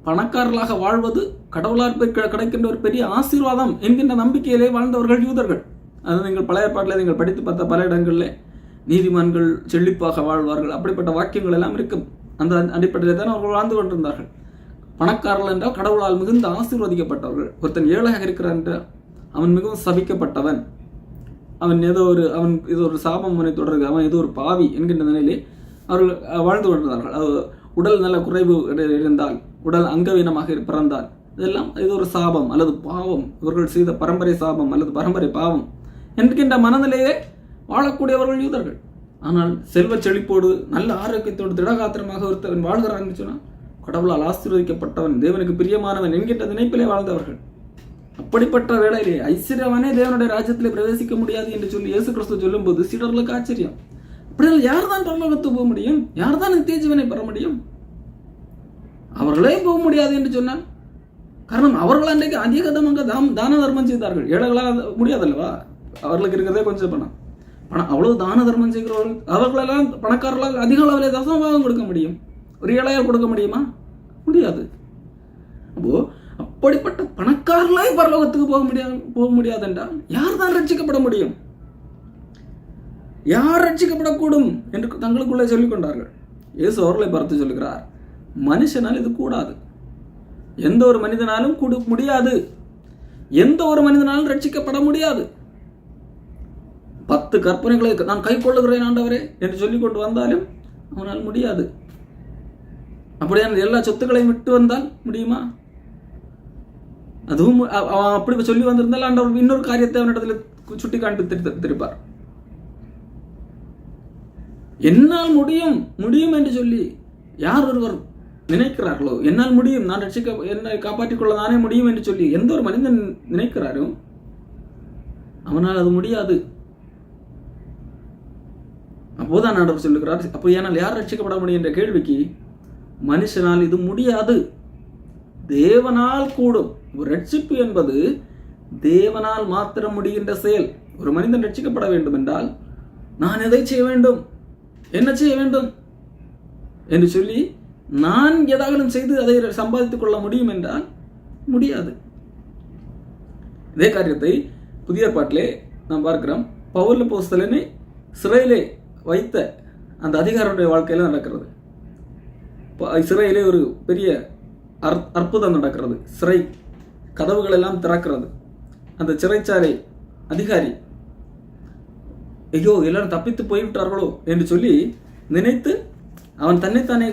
பணக்காரர்களாக வாழ்வது கடவுளால் கிடைக்கின்ற ஒரு பெரிய ஆசீர்வாதம் என்கின்ற நம்பிக்கையிலே வாழ்ந்தவர்கள் யூதர்கள். அது நீங்கள் பழைய பாட்டில் நீங்கள் படித்து பார்த்த பல இடங்களில் நீதிமான்கள் செழிப்பாக வாழ்வார்கள், அப்படிப்பட்ட வாக்கியங்கள் எல்லாம் இருக்கும். அந்த அடிப்படையில் தான் அவர்கள் வாழ்ந்து கொண்டிருந்தார்கள். பணக்காரர்கள் என்றால் கடவுளால் மிகுந்த ஆசீர்வதிக்கப்பட்டவர்கள். ஒருத்தன் ஏழையாக இருக்கிறான் என்றால் அவன் மிகவும் சபிக்கப்பட்டவன், அவன் ஏதோ ஒரு சாபம் அவனை தொடர்கிறது, அவன் ஏதோ ஒரு பாவி என்கின்ற நிலையிலே அவர்கள் வாழ்ந்து கொண்டிருந்தார்கள். உடல் நல்ல குறைவு இருந்தால், உடல் அங்கவீனமாக பிறந்தால், இதெல்லாம் ஏதோ ஒரு சாபம் அல்லது பாவம், இவர்கள் செய்த பரம்பரை சாபம் அல்லது பரம்பரை பாவம் என்கின்ற மனநிலையே வாழக்கூடியவர்கள் யூதர்கள். ஆனால் செல்வ செழிப்போடு நல்ல ஆரோக்கியத்தோடு திடகாத்திரமாக ஒருத்தவன் வாழ்கிறான்னு சொன்னால் கடவுளால் ஆசீர்வதிக்கப்பட்டவன், தேவனுக்கு பிரியமானவன் என்கின்ற நினைப்பிலே வாழ்ந்தவர்கள். அப்படிப்பட்ட வேளையிலே ஐஸ்வர்யவனே தேவனுடைய ராஜ்யத்திலே பிரவேசிக்க முடியாது என்று சொல்லி இயேசு கிறிஸ்து சொல்லும்போது சீடர்களுக்கு ஆச்சரியம். அப்படியால் யார் தான் பரலோகத்துக்கு போக முடியும்? யார் தான் நித்திய ஜீவனை பெற முடியும்? அவர்களே போக முடியாது என்று சொன்னால், காரணம் அவர்கள் அன்றைக்கு அதிகமாக தான தர்மம் செய்தார்கள். ஏழைகளால் முடியாதல்லவா? அவர்களுக்கு இருக்கிறதே கொஞ்சம் பணம். அவ்வளவு தான தர்மம் செய்கிறவர்கள், அவர்களெல்லாம் பணக்காரர்களால் அதிக அளவில் தசமபாகம் கொடுக்க முடியும். ஒரு ஏழையால் கொடுக்க முடியுமா? முடியாது. அப்போ அப்படிப்பட்ட பணக்காரர்களாய் பரலோகத்துக்கு போக முடியாது என்றால் யார் தான் ரட்சிக்கப்பட முடியும்? யார் ரட்சிக்கப்படக்கூடும் என்று தங்களுக்குள்ளே சொல்லிக் கொண்டார்கள். இயேசு அவர்களை பார்த்து சொல்லுகிறார், மனுஷனால் இது கூடாது. எந்த ஒரு மனிதனாலும் முடியாது. எந்த ஒரு மனிதனாலும் ரட்சிக்கப்பட முடியாது. 10 கற்பனைகளை நான் கை கொள்ளுகிறேன் ஆண்டவரே என்று சொல்லிக் கொண்டு வந்தாலும் அவனால் முடியாது. அப்படியான எல்லா சொத்துக்களையும் விட்டு வந்தால் முடியுமா? அதுவும் அப்படி சொல்லி வந்திருந்தால் ஆண்டவர் இன்னொரு காரியத்தை அவனிடத்தில் சுட்டி காண்பித்து திருப்பார். என்னால் முடியும் முடியும் என்று சொல்லி யார் ஒருவர் நினைக்கிறார்களோ, என்னால் முடியும், நான் என்னை காப்பாற்றிக் கொள்ள நானே முடியும் என்று சொல்லி எந்த ஒரு மனிதன் நினைக்கிறாரோ அவனால் அது முடியாது. அப்போதான் ஆண்டவர் சொல்லுகிறார், அப்போ ஏனால் யார் ரட்சிக்கப்பட முடியும் என்ற கேள்விக்கு மனுஷனால் இது முடியாது, தேவனால் கூடும். ரட்சிப்பு என்பது தேவனால் மாத்திரம் முடிகின்ற செயல். ஒரு மனிதன் ரட்சிக்கப்பட வேண்டும் என்றால் நான் எதை செய்ய வேண்டும், என்ன செய்ய வேண்டும் என்று சொல்லி நான் ஏதாவது செய்து அதை சம்பாதித்துக் கொள்ள முடியும் என்றால் முடியாது. இதே காரியத்தை புதிய ஏற்பாட்டிலே நாம் பார்க்கிறோம். பவுல் அப்போஸ்தலனை சிறையிலே வைத்த அந்த அதிகாரியுடைய வாழ்க்கையில் நடக்கிறது. சிறையிலே ஒரு பெரிய அற்புதம் நடக்கிறது. சிறை கதவுகள் எல்லாம் திறக்கிறது. அந்த சிறைச்சாலை அதிகாரி ஐயோ எல்லாரும் தப்பித்து போய்விட்டார்களோ என்று சொல்லி நினைத்து அவன் தன்னைத்தானே,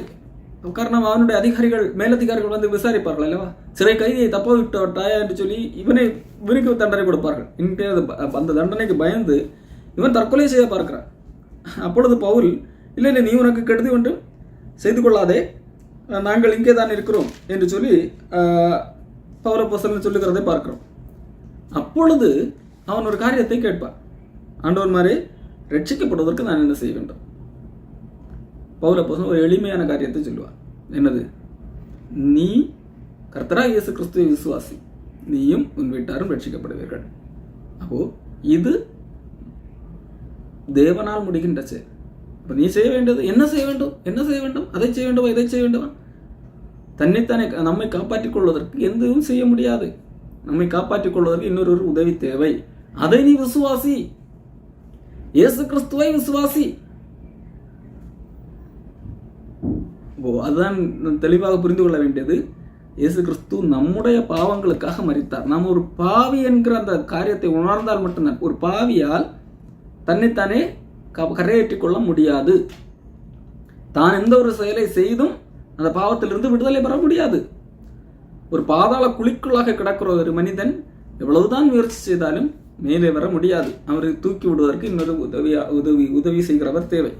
காரணம் அவனுடைய அதிகாரிகள் மேலதிகாரிகள் வந்து விசாரிப்பார்கள் அல்லவா, சிறை கைதியை தப்ப விட்டு விட்டாயா என்று சொல்லி இவனுக்கு தண்டனை கொடுப்பார்கள். அந்த தண்டனைக்கு பயந்து இவன் தற்கொலை செய்ய பார்க்கிறான். அப்பொழுது பவுல், இல்லை நீ உனக்கு கெடுதி ஒன்றும் செய்து கொள்ளாதே, நாங்கள் இங்கே தான் இருக்கிறோம் என்று சொல்லி பவுல் அப்போஸ்தலன் சொல்லுகிறதை பார்க்கிறோம். அப்பொழுது அவன் ஒரு காரியத்தை கேட்பான், ஆண்டவர் மாதிரி ரட்சிக்கப்படுவதற்கு நான் என்ன செய்ய வேண்டும்? பவுல் அப்போஸ்தலன் ஒரு எளிமையான காரியத்தை சொல்லுவான். என்னது? நீ கர்த்தராகிய இயேசு கிறிஸ்துவை விசுவாசி, நீயும் உன் வீட்டாரும் ரட்சிக்கப்படுவீர்கள். அப்போ இது தேவனால் முடிகின்ற செயல். இப்போ நீ செய்ய வேண்டியது என்ன செய்ய வேண்டும்? என்ன செய்ய வேண்டும்? அதை செய்ய வேண்டுமா, இதை செய்ய வேண்டுமா? தன்னைத்தானே நம்மை காப்பாற்றிக் கொள்வதற்கு எதுவும் செய்ய முடியாது. நம்மை காப்பாற்றிக் கொள்வதற்கு இன்னொரு உதவி தேவை. அதை நீ விசுவாசி, இயேசு கிறிஸ்துவை விசுவாசி. அதுதான் தெளிவாக புரிந்து கொள்ள வேண்டியது. இயேசு கிறிஸ்து நம்முடைய பாவங்களுக்காக மரித்தார். நாம் ஒரு பாவி என்கிற அந்த காரியத்தை உணர்ந்தால் மட்டும்தான். ஒரு பாவியால் தன்னைத்தானே கரையேற்றிக் கொள்ள முடியாது. தான் எந்த ஒரு செயலை செய்தும் அந்த பாவத்திலிருந்து விடுதலை பெற முடியாது. ஒரு பாதாள குழிக்குள்ளாக கிடக்கிற ஒரு மனிதன் எவ்வளவுதான் முயற்சி செய்தாலும் மேலே வர முடியாது. அவரை தூக்கி விடுவதற்கு இன்னொரு உதவி செய்கிறவர் தேவை.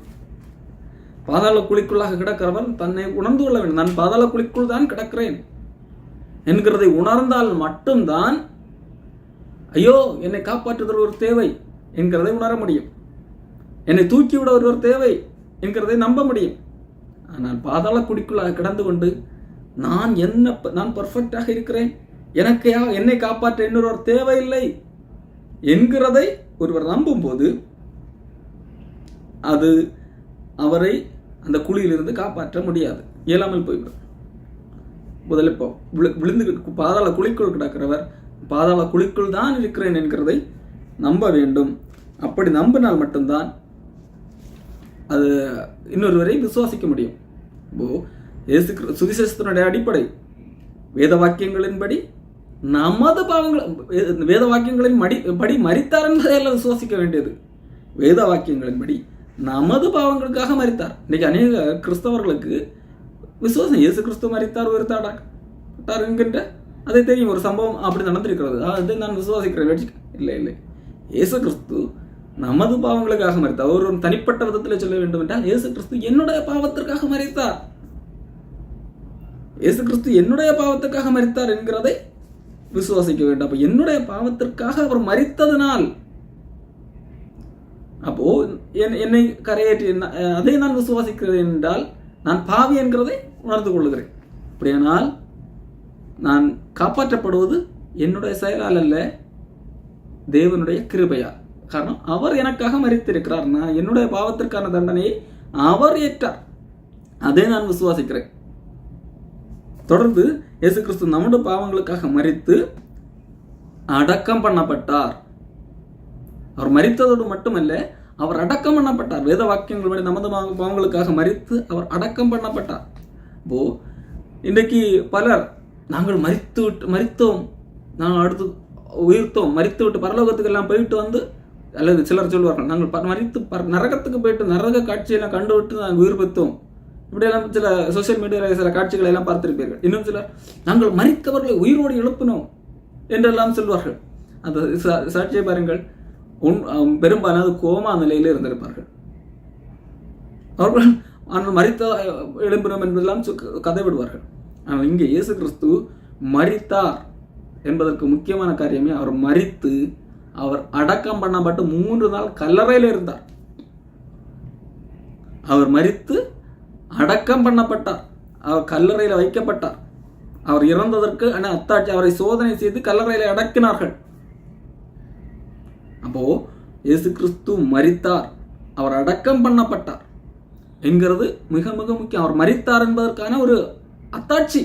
பாதாள குழிக்குள்ளாக கிடக்கிறவர் தன்னை உணர்ந்து கொள்ள வேண்டும். நான் பாதாள குழிக்குள் தான் கிடக்கிறேன் என்கிறதை உணர்ந்தால் மட்டும்தான் ஐயோ என்னை காப்பாற்றுதல் ஒரு தேவை என்கிறதை உணர முடியும். என்னை தூக்கிவிட ஒருவர் தேவை என்கிறதை நம்ப முடியும். ஆனால் பாதாள குழிக்குள்ளாக கிடந்து கொண்டு நான் பர்ஃபெக்டாக இருக்கிறேன், என்னை காப்பாற்ற இன்னொருவர் தேவையில்லை என்கிறதை ஒருவர் நம்பும் போது அது அவரை அந்த குழியிலிருந்து காப்பாற்ற முடியாது, இயலாமல் போய்விடும். முதல்ல இப்போ விழுந்து பாதாள குழிக்குள் கிடக்கிறவர் பாதாள குழிக்குள் தான் இருக்கிறேன் என்கிறதை நம்ப வேண்டும். அப்படி நம்பினால் மட்டும்தான் அது இன்னொருவரை விசுவாசிக்க முடியும். சுவிசேஷத்தினுடைய அடிப்படை வேத வாக்கியங்களின்படி நமது பாவங்கள், வேத வாக்கியங்களின் படி மரித்தார் என்பதையெல்லாம் விசுவாசிக்க வேண்டியது. வேத வாக்கியங்களின்படி நமது பாவங்களுக்காக மரித்தார். இன்னைக்கு அநேக கிறிஸ்தவர்களுக்கு விசுவாசம் இயேசு கிறிஸ்து மரித்தார் உயிர்த்தார் என்கின்ற அதை தெரியும். ஒரு சம்பவம் அப்படி நடந்திருக்கிறது, அதை நான் விசுவாசிக்கிறேன். இல்லை இயேசு கிறிஸ்து நமது பாவங்களுக்காக மரித்தார். ஒரு தனிப்பட்ட விதத்தில் சொல்ல வேண்டும் என்றால் இயேசு கிறிஸ்து என்னுடைய பாவத்திற்காக மரித்தார். இயேசு கிறிஸ்து என்னுடைய பாவத்துக்காக மரித்தார் என்கிறதை விசுவாசிக்க வேண்டும். அப்ப என்னுடைய பாவத்திற்காக அவர் மரித்ததனால் அப்போ என்னை கரையேற்றி அதை நான் விசுவாசிக்கிறேன் என்றால் நான் பாவி என்கிறதை உணர்ந்து கொள்ளுகிறேன். அப்படியானால் நான் காப்பாற்றப்படுவது என்னுடைய செயலால் அல்ல, தேவனுடைய கிருபையால். காரணம், அவர் எனக்காக மரித்திருக்கிறார். நான் என்னுடைய பாவத்திற்கான தண்டனையை அவர் ஏற்றார். அதை நான் விசுவாசிக்கிறேன். தொடர்ந்து இயேசு கிறிஸ்து நம்முடைய பாவங்களுக்காக மரித்து அடக்கம் பண்ணப்பட்டார். அவர் மரித்ததோடு மட்டுமல்ல, அவர் அடக்கம் பண்ணப்பட்டார். வேத வாக்கியங்கள் படி நமது பாவங்களுக்காக மரித்து அவர் அடக்கம் பண்ணப்பட்டார். இப்போ இன்றைக்கு பலர் நாங்கள் மரித்தோம், நாங்கள் அடுத்து உயிர்த்தோம், மரித்து விட்டு பரலோகத்துக்கு எல்லாம் போயிட்டு வந்து, அல்லது சிலர் சொல்வார்கள் நாங்கள் மரித்து நரகத்துக்கு போயிட்டு நரக காட்சியெல்லாம் கண்டு விட்டு நாங்கள் உயிர் பெற்றோம். இப்படியெல்லாம் சில சோசியல் மீடியாவில் சில காட்சிகளை எல்லாம் பார்த்திருப்பீர்கள். இன்னும் சிலர் நாங்கள் மரித்தவர்களை உயிரோடு எழுப்பினோம் என்றெல்லாம் சொல்வார்கள். அந்த சாட்சியை பாருங்கள். பெரும்பாலான கோமா நிலையில் இருந்திருப்பார்கள். அவர்கள் மரித்த எழும்பினோம் என்பதெல்லாம் கதை விடுவார்கள். ஆனால் இங்கே இயேசு கிறிஸ்து மரித்தார் என்பதற்கு முக்கியமான காரியமே அவர் மரித்து அவர் அடக்கம் பண்ணப்பட்டு 3 நாள் கல்லறையில் இருந்தார். அவர் மரித்து அடக்கம் பண்ணப்பட்டார். அவர் கல்லறையில் வைக்கப்பட்டார். அவர் இறந்ததற்கு அத்தாட்சி அவரை சோதனை செய்து கல்லறையில் அடக்கினார்கள். அப்போ இயேசு கிறிஸ்து மரித்தார், அவர் அடக்கம் பண்ணப்பட்டார் என்கிறது மிக மிக முக்கியம். அவர் மரித்தார் என்பதற்கான ஒரு அத்தாட்சி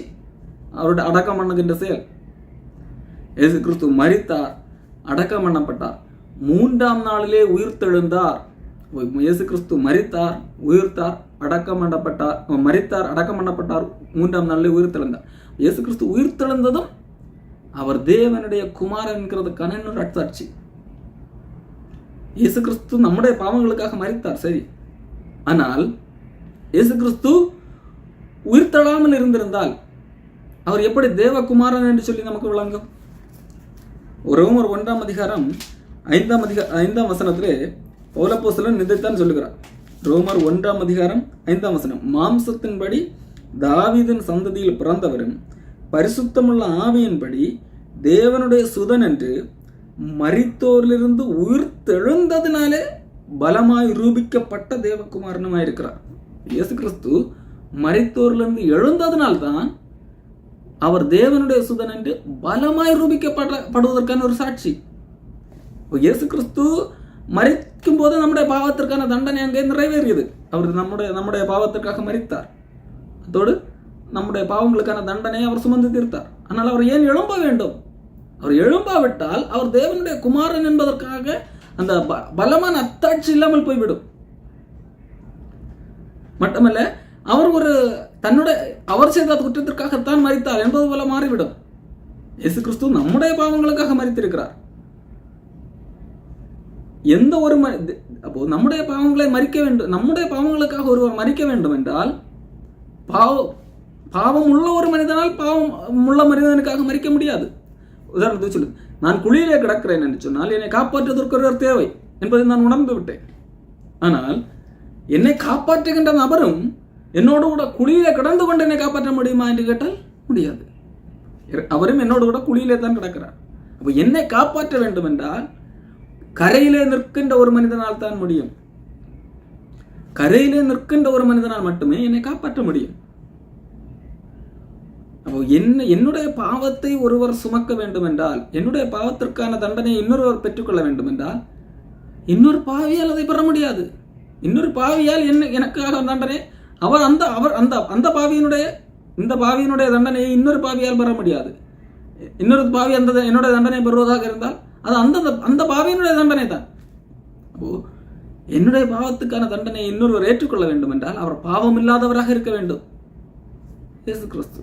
அவருடைய அடக்கம் பண்ணுகின்ற செயல். இயேசு கிறிஸ்து மரித்தார், அடக்கம் பண்ணப்பட்டார், 3ஆம் நாளிலே உயிர்த்தெழுந்தார். இயேசு கிறிஸ்து மரித்தார், உயிர்த்தார், அடக்கம் பண்ணப்பட்டார். மரித்தார், அடக்கம் பண்ணப்பட்டார், 3ஆம் நாளிலே உயிர்த்தெழுந்தார். இயேசு கிறிஸ்து உயிர்த்தெழுந்ததும் அவர் தேவனுடைய குமாரன் என்கிறதுக்கான இன்னொரு அத்தாட்சி. இயேசு கிறிஸ்து நம்முடைய பாவங்களுக்காக மரித்தார், சரி. ஆனால் இயேசு கிறிஸ்து உயிர்த்தெழாமல் இருந்திருந்தால் அவர் எப்படி தேவகுமாரன் என்று சொல்லி நமக்கு விளங்கும்? ரோமர் 1ஆம் அதிகாரம் 5ஆம் வசனத்திலே பவுலப்போஸ்தலன் இதைத்தான் சொல்லுகிறார். ரோமர் 1ஆம் அதிகாரம் 5ஆம் வசனம், மாம்சத்தின்படி தாவீதின் சந்ததியில் பிறந்தவரும் பரிசுத்தமுள்ள ஆவியின்படி தேவனுடைய சுதன் என்று மரித்தோரிலிருந்து உயிர்த்தெழுந்ததினாலே பலமாய் ரூபிக்கப்பட்ட தேவகுமாரனுமாயிருக்கிறார். இயேசு கிறிஸ்து மரித்தோரிலிருந்து எழுந்ததினால்தான் அவர் தேவனுடைய சுதன் என்று பலமாய் ரூபிக்கப்படுவதற்கான ஒரு சாட்சி. இயேசு கிறிஸ்து மரிக்கும் போது நம்முடைய பாவத்திற்கான தண்டனை அங்கே நிறைவேறியது. அவர் நம்முடைய பாவத்திற்காக மரித்தார். அதோடு நம்முடைய பாவங்களுக்கான தண்டனையை அவர் சுமந்து தீர்த்தார். ஆனால் அவர் ஏன் எழும்ப வேண்டும்? அவர் எழும்பாவிட்டால் அவர் தேவனுடைய குமாரன் என்பதற்காக அந்த பலமான அத்தாட்சி இல்லாமல் போய்விடும். மட்டுமல்ல, அவர் அவர் செய்த குற்றத்திற்காகத்தான் மரித்தார் என்பது போல மாறிவிடும். இயேசு கிறிஸ்து நம்முடைய பாவங்களுக்காக மரித்திருக்கிறார். அப்போ நம்முடைய பாவங்களை மரிக்க வேண்டும். நம்முடைய பாவங்களுக்காக ஒருவர் மரிக்க வேண்டும் என்றால் பாவம் உள்ள ஒரு மனிதனால் பாவம் உள்ள மனிதனுக்காக மரிக்க முடியாது. உதாரணத்துக்கு சொல்லு, நான் குழியிலே கிடக்கிறேன் என்று சொன்னால் என்னை காப்பாற்றுவதற்கு ஒருவர் தேவை என்பதை நான் உணர்ந்து விட்டேன். ஆனால் என்னை காப்பாற்றுகின்ற நபரும் என்னோடு கூட குழியிலே கிடந்து கொண்டு என்னை காப்பாற்ற முடியுமா என்று கேட்டால் முடியாது. அவரும் என்னோடு கூட குழியிலே தான் கிடக்கிறார். அப்போ என்னை காப்பாற்ற வேண்டும் என்றால் கரையிலே நிற்கின்ற ஒரு மனிதனால் தான் முடியும். கரையிலே நிற்கின்ற ஒரு மனிதனால் மட்டுமே என்னை காப்பாற்ற முடியும். அப்போ என்னுடைய பாவத்தை ஒருவர் சுமக்க வேண்டும் என்றால், என்னுடைய பாவத்திற்கான தண்டனையை இன்னொருவர் பெற்றுக்கொள்ள வேண்டும் என்றால், இன்னொரு பாவியால் அதை பெற முடியாது. இன்னொரு பாவியால் எனக்காக தண்டனை அந்த பாவியினுடைய தண்டனையை இன்னொரு பாவியால் பெற முடியாது. இன்னொரு பாவி என்னுடைய தண்டனை பெறுவதாக இருந்தால் அது அந்த பாவியினுடைய தண்டனை தான். அப்போ என்னுடைய பாவத்துக்கான தண்டனையை இன்னொருவர் ஏற்றுக்கொள்ள வேண்டும் என்றால் அவர் பாவம் இல்லாதவராக இருக்க வேண்டும். இயேசு கிறிஸ்து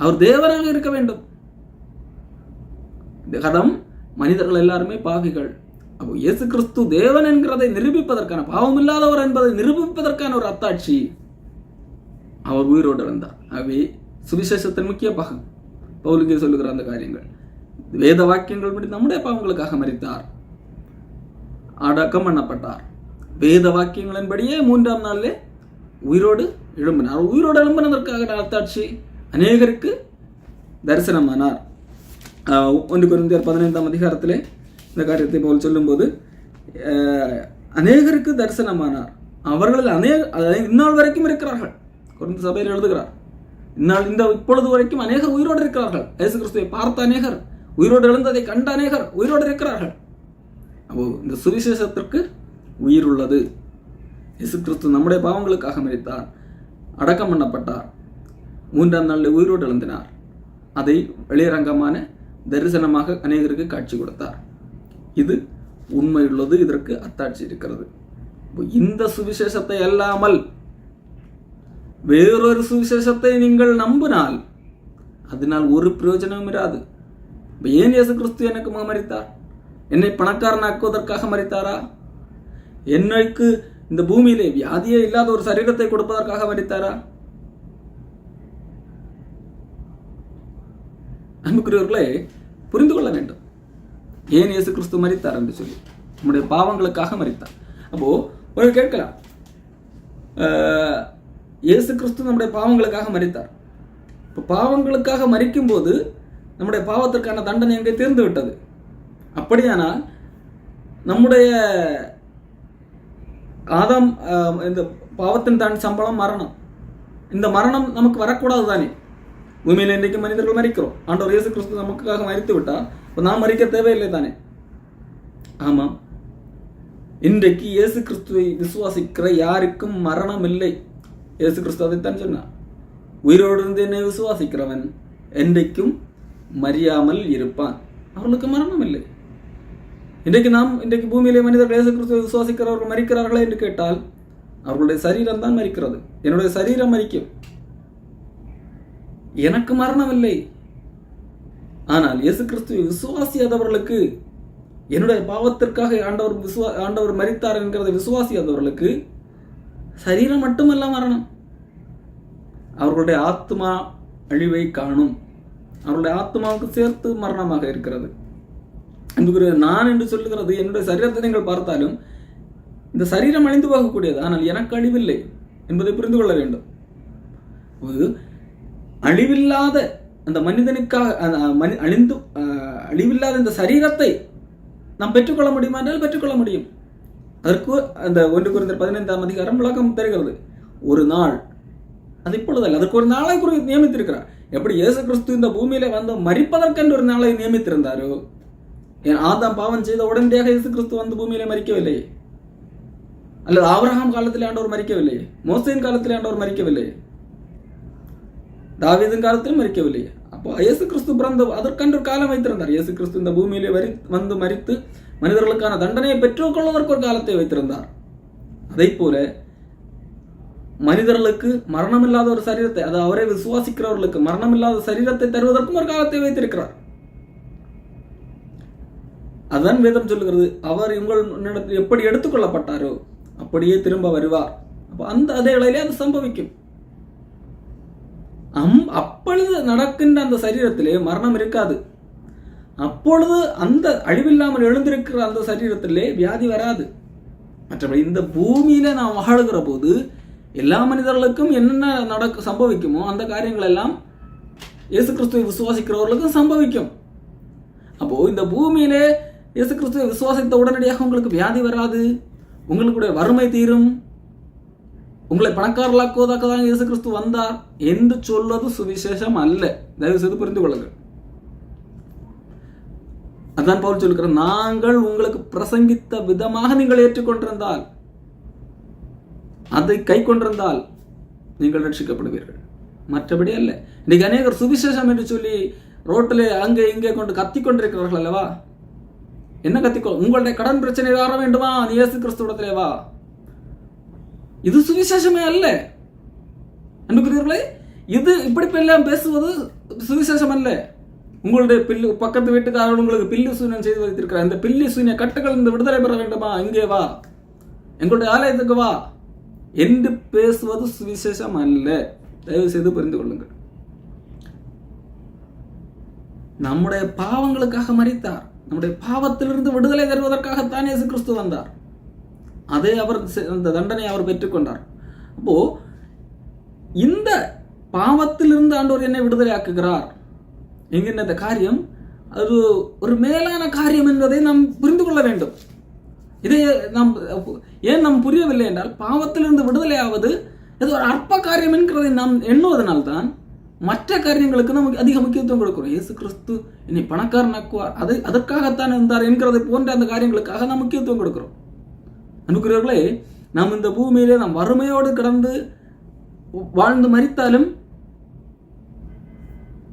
அவர் தேவராக இருக்க வேண்டும். கடம் மனிதர்கள் எல்லாருமே பாவிகள். அப்போ இயேசு கிறிஸ்து தேவன் என்கிறதை நிரூபிப்பதற்கான, பாவம் இல்லாதவர் என்பதை நிரூபிப்பதற்கான ஒரு அத்தாட்சி அவர் உயிரோடு இருந்தார். ஆகவே சுவிசேஷத்தின் முக்கிய பாகம் பவுல் சொல்லுகிற அந்த காரியங்கள் வேத வாக்கியங்கள் படி நம்முடைய பாவங்களுக்காக மரித்தார். அடக்கம் பண்ணப்பட்டார். வேத வாக்கியங்களின்படியே 3ஆம் நாளிலே உயிரோடு எழும்பினார். உயிரோடு எழும்பினதற்காக அத்தாட்சி அநேகருக்கு தரிசனமானார். 1 கொரிந்தியர் 15ஆம் அதிகாரத்திலே இந்த காரியத்தை போல் சொல்லும்போது அநேகருக்கு தரிசனமானார். அவர்கள் இந்நாள் வரைக்கும் இருக்கிறார்கள். கொரிந்து சபையில் எழுதுகிறார், இப்பொழுது வரைக்கும் அநேகர் உயிரோடு இருக்கிறார்கள். இயேசு கிறிஸ்துவை பார்த்த அநேகர், உயிரோடு எழுந்ததை கண்ட அநேகர் உயிரோடு இருக்கிறார்கள். அப்போ இந்த சுவிசேஷத்திற்கு உயிர் உள்ளது. இயேசு கிறிஸ்து நம்முடைய பாவங்களுக்காக மரித்தார், அடக்கம் பண்ணப்பட்டார், 3ஆம் நாளில் உயிரோடு எழுந்தினார். அதை வெளியரங்கமான தரிசனமாக அநேகருக்கு காட்சி கொடுத்தார். இது உண்மையுள்ளது. இதற்கு அத்தாட்சி இருக்கிறது. இந்த சுவிசேஷத்தை அல்லாமல் வேறொரு சுவிசேஷத்தை நீங்கள் நம்பினால் அதனால் ஒரு பிரயோஜனமும் இராது. ஏன் இயேசு கிறிஸ்து எனக்கு மரித்தார்? என்னை பணக்காரனாக்குவதற்காக மரித்தாரா? என்னைக்கு இந்த பூமியிலே வியாதியே இல்லாத ஒரு சரீரத்தை கொடுப்பதற்காக மரித்தாரா? அன்புக்குரியவர்களே, புரிந்து கொள்ள வேண்டும் ஏன் இயேசு கிறிஸ்து மரித்தார் என்று சொல்லி. நம்முடைய பாவங்களுக்காக மரித்தார். அப்போ ஒரு கேட்கலாம், இயேசு கிறிஸ்து நம்முடைய பாவங்களுக்காக மரித்தார். இப்போ பாவங்களுக்காக மரிக்கும் போது நம்முடைய பாவத்திற்கான தண்டனை எங்கே தீர்ந்து விட்டது. அப்படியானால் நம்முடைய ஆதாம் இந்த பாவத்தின் தான் சம்பளம் மரணம். இந்த மரணம் நமக்கு வரக்கூடாது தானே? பூமியில் இன்றைக்கு மனிதர்கள் மரிக்கிறோம். ஆண்டவர் இயேசு கிறிஸ்து நமக்காக மரித்து விட்டால் இப்போ நாம் மரிக்க தேவையில்லை தானே? ஆமாம், இன்றைக்கு இயேசு கிறிஸ்துவை விசுவாசிக்கிற யாருக்கும் மரணம் இல்லை. இயேசு கிறிஸ்து அதைத்தான் சொன்னார், உயிரோடு இருந்து என்னை விசுவாசிக்கிறவன் என்றைக்கும் மறியாமல் இருப்பான். அவர்களுக்கு மரணம் இல்லை. இன்றைக்கு பூமியிலே மனிதர்கள் இயேசு கிறிஸ்துவை விசுவாசிக்கிறவர்கள் மரிக்கிறார்களே என்று கேட்டால் அவர்களுடைய சரீரம் தான் மரிக்கிறது. என்னுடைய சரீரம் மரிக்கும், எனக்கு மரணம் இல்லை. ஆனால் இயேசு கிறிஸ்துவை விசுவாசியாதவர்களுக்கு, என்னுடைய பாவத்திற்காக ஆண்டவர் மரித்தார் என்கிறதை விசுவாசியாதவர்களுக்கு சரீரம் மட்டுமல்ல மரணம், அவர்களுடைய ஆத்மா அழிவை காணும். அவருடைய ஆத்மாவுக்கு சேர்த்து மரணமாக இருக்கிறது. நான் என்று சொல்லுகிறது, என்னுடைய சரீரத்தை நீங்கள் பார்த்தாலும் இந்த சரீரம் அழிந்து போகக்கூடியது, ஆனால் எனக்கு அழிவில்லை என்பதை புரிந்து கொள்ள வேண்டும். அழிவில்லாத அந்த மனிதனுக்காக அழிவில்லாத இந்த சரீரத்தை நாம் பெற்றுக்கொள்ள முடியுமா என்றால் பெற்றுக்கொள்ள முடியும். அதற்கு அந்த 1 கொரிந்தியர் 15ஆம் அதிகாரம் விளக்கம் தருகிறது. ஒரு நாள், அது இப்பொழுதல்ல, அதற்கு ஒரு நாளை நியமித்திருக்கிறார். எப்படி இயேசு கிறிஸ்து இந்த பூமியில வந்து மரிப்பதற்கென்று ஒரு நாளை நியமித்திருந்தாரோ, ஆதாம் பாவம் செய்த உடனடியாக இயேசு கிறிஸ்து வந்து பூமியிலே மரிக்கவில்லை. அல்லது ஆபிரகாம் காலத்திலே ஆண்டவர் மரிக்கவில்லை, மோசேயின் காலத்திலே ஆண்டவர் மரிக்கவில்லை, தாவீதின் காலத்திலும் மரிக்கவில்லை. அப்போ இயேசு கிறிஸ்து பிறந்த அதற்கென்று காலம் வைத்திருந்தார். இயேசு கிறிஸ்து இந்த பூமியிலே வந்து மரித்து மனிதர்களுக்கான தண்டனையை பெற்றுக்கொள்வதற்கு ஒரு காலத்தை வைத்திருந்தார். அதை போல மனிதர்களுக்கு மரணமில்லாத ஒரு சரீரத்தை, அது அவரை விசுவாசிக்கிறவர்களுக்கு மரணமில்லாத சரீரத்தை தருவதற்கும் ஒரு காலத்தை வைத்திருக்கிறார். அதுதான் வேதம் சொல்லுகிறது, அவர் உங்கள் எப்படி எடுத்துக்கொள்ளப்பட்டாரோ அப்படியே திரும்ப வருவார். அப்போ அதே வேளையிலே அது சம்பவிக்கும். அப்பொழுது நடக்கின்ற அந்த சரீரத்திலே மரணம் இருக்காது. அப்பொழுது அந்த அழிவில்லாமல் எழுந்திருக்கிற அந்த சரீரத்திலே வியாதி வராது. மற்றபடி இந்த பூமியில நாம் வாழுகிற போது எல்லா மனிதர்களுக்கும் என்னென்ன சம்பவிக்குமோ அந்த காரியங்கள் எல்லாம் இயேசு கிறிஸ்துவை விசுவாசிக்கிறவர்களுக்கும் சம்பவிக்கும். அப்போ இந்த பூமியிலே இயேசு கிறிஸ்துவை விசுவாசித்த உடனடியாக உங்களுக்கு வியாதி வராது, உங்களுடைய வறுமை தீரும், உங்களை பணக்காரர்களாக்குவதாக தான் இயேசு கிறிஸ்து வந்தார் என்று சொல்வது சுவிசேஷம் அல்ல. தயவு செய்து புரிந்து கொள்ளுங்கள். அதான் பவுல் சொல்லுகிறார், நாங்கள் உங்களுக்கு பிரசங்கித்த விதமாக நீங்கள் ஏற்றுக்கொண்டிருந்தால், அதை கை கொண்டிருந்தால் நீங்கள் ரட்சிக்கப்படுவீர்கள், மற்றபடி அல்ல. இன்னைக்கு அநேகர் சுவிசேஷம் என்று சொல்லி ரோட்டிலே அங்கே இங்கே கொண்டு கத்திக்கொண்டிருக்கிறார்கள் அல்லவா? என்ன கத்திக்கோ? உங்களுடைய கடன் பிரச்சனை வர வேண்டுமா, நீ இயேசு கிறிஸ்துவிடத்திலே வா. இது சுவிசேஷமே அல்ல. அன்புக்குரியவர்களே, இது இப்படி எல்லாம் பேசுவது சுவிசேஷம் அல்ல. உங்களுடைய பக்கத்து வீட்டுக்காரர்கள் உங்களுக்கு பில்லி சூன்யம் செய்து வைத்திருக்கிறார், இந்த பில்லி சூன்ய கட்டுகள் இந்த விடுதலை பெற வேண்டுமா, இங்கே வா, எங்களுடைய ஆலயத்துக்கு வா என்று பேசுவது சுவிசேஷம் அல்ல. தயவு செய்து புரிந்து கொள்ளுங்கள். நம்முடைய பாவங்களுக்காக மரித்தார். நம்முடைய பாவத்திலிருந்து விடுதலை தருவதற்காகத்தான் இயேசு கிறிஸ்து வந்தார். அதே அந்த தண்டனை அவர் பெற்றுக்கொண்டார். அப்போ இந்த பாவத்திலிருந்து ஆண்டவர் என்னை விடுதலை ஆக்குகிறார் என்கின்ற இந்த காரியம் அது ஒரு மேலான காரியம் என்பதை நாம் புரிந்து கொள்ள வேண்டும். இதை நாம் புரியவில்லை என்றால் பாவத்திலிருந்து விடுதலை ஆவது இது ஒரு அற்ப காரியம் என்கிறதை நாம் எண்ணுவதனால்தான் மற்ற காரியங்களுக்கு நாம் அதிக முக்கியத்துவம் கொடுக்கிறோம். இயேசு கிறிஸ்து என்னை பணக்காரனாக்குவார், அதற்காகத்தான் இருந்தார் என்கிறதை போன்ற அந்த காரியங்களுக்காக நாம் முக்கியத்துவம் கொடுக்கிறோம். அன்புக்குரியவர்களே, நாம் இந்த பூமியிலே நாம் வறுமையோடு கிடந்து வாழ்ந்து மரித்தாலும்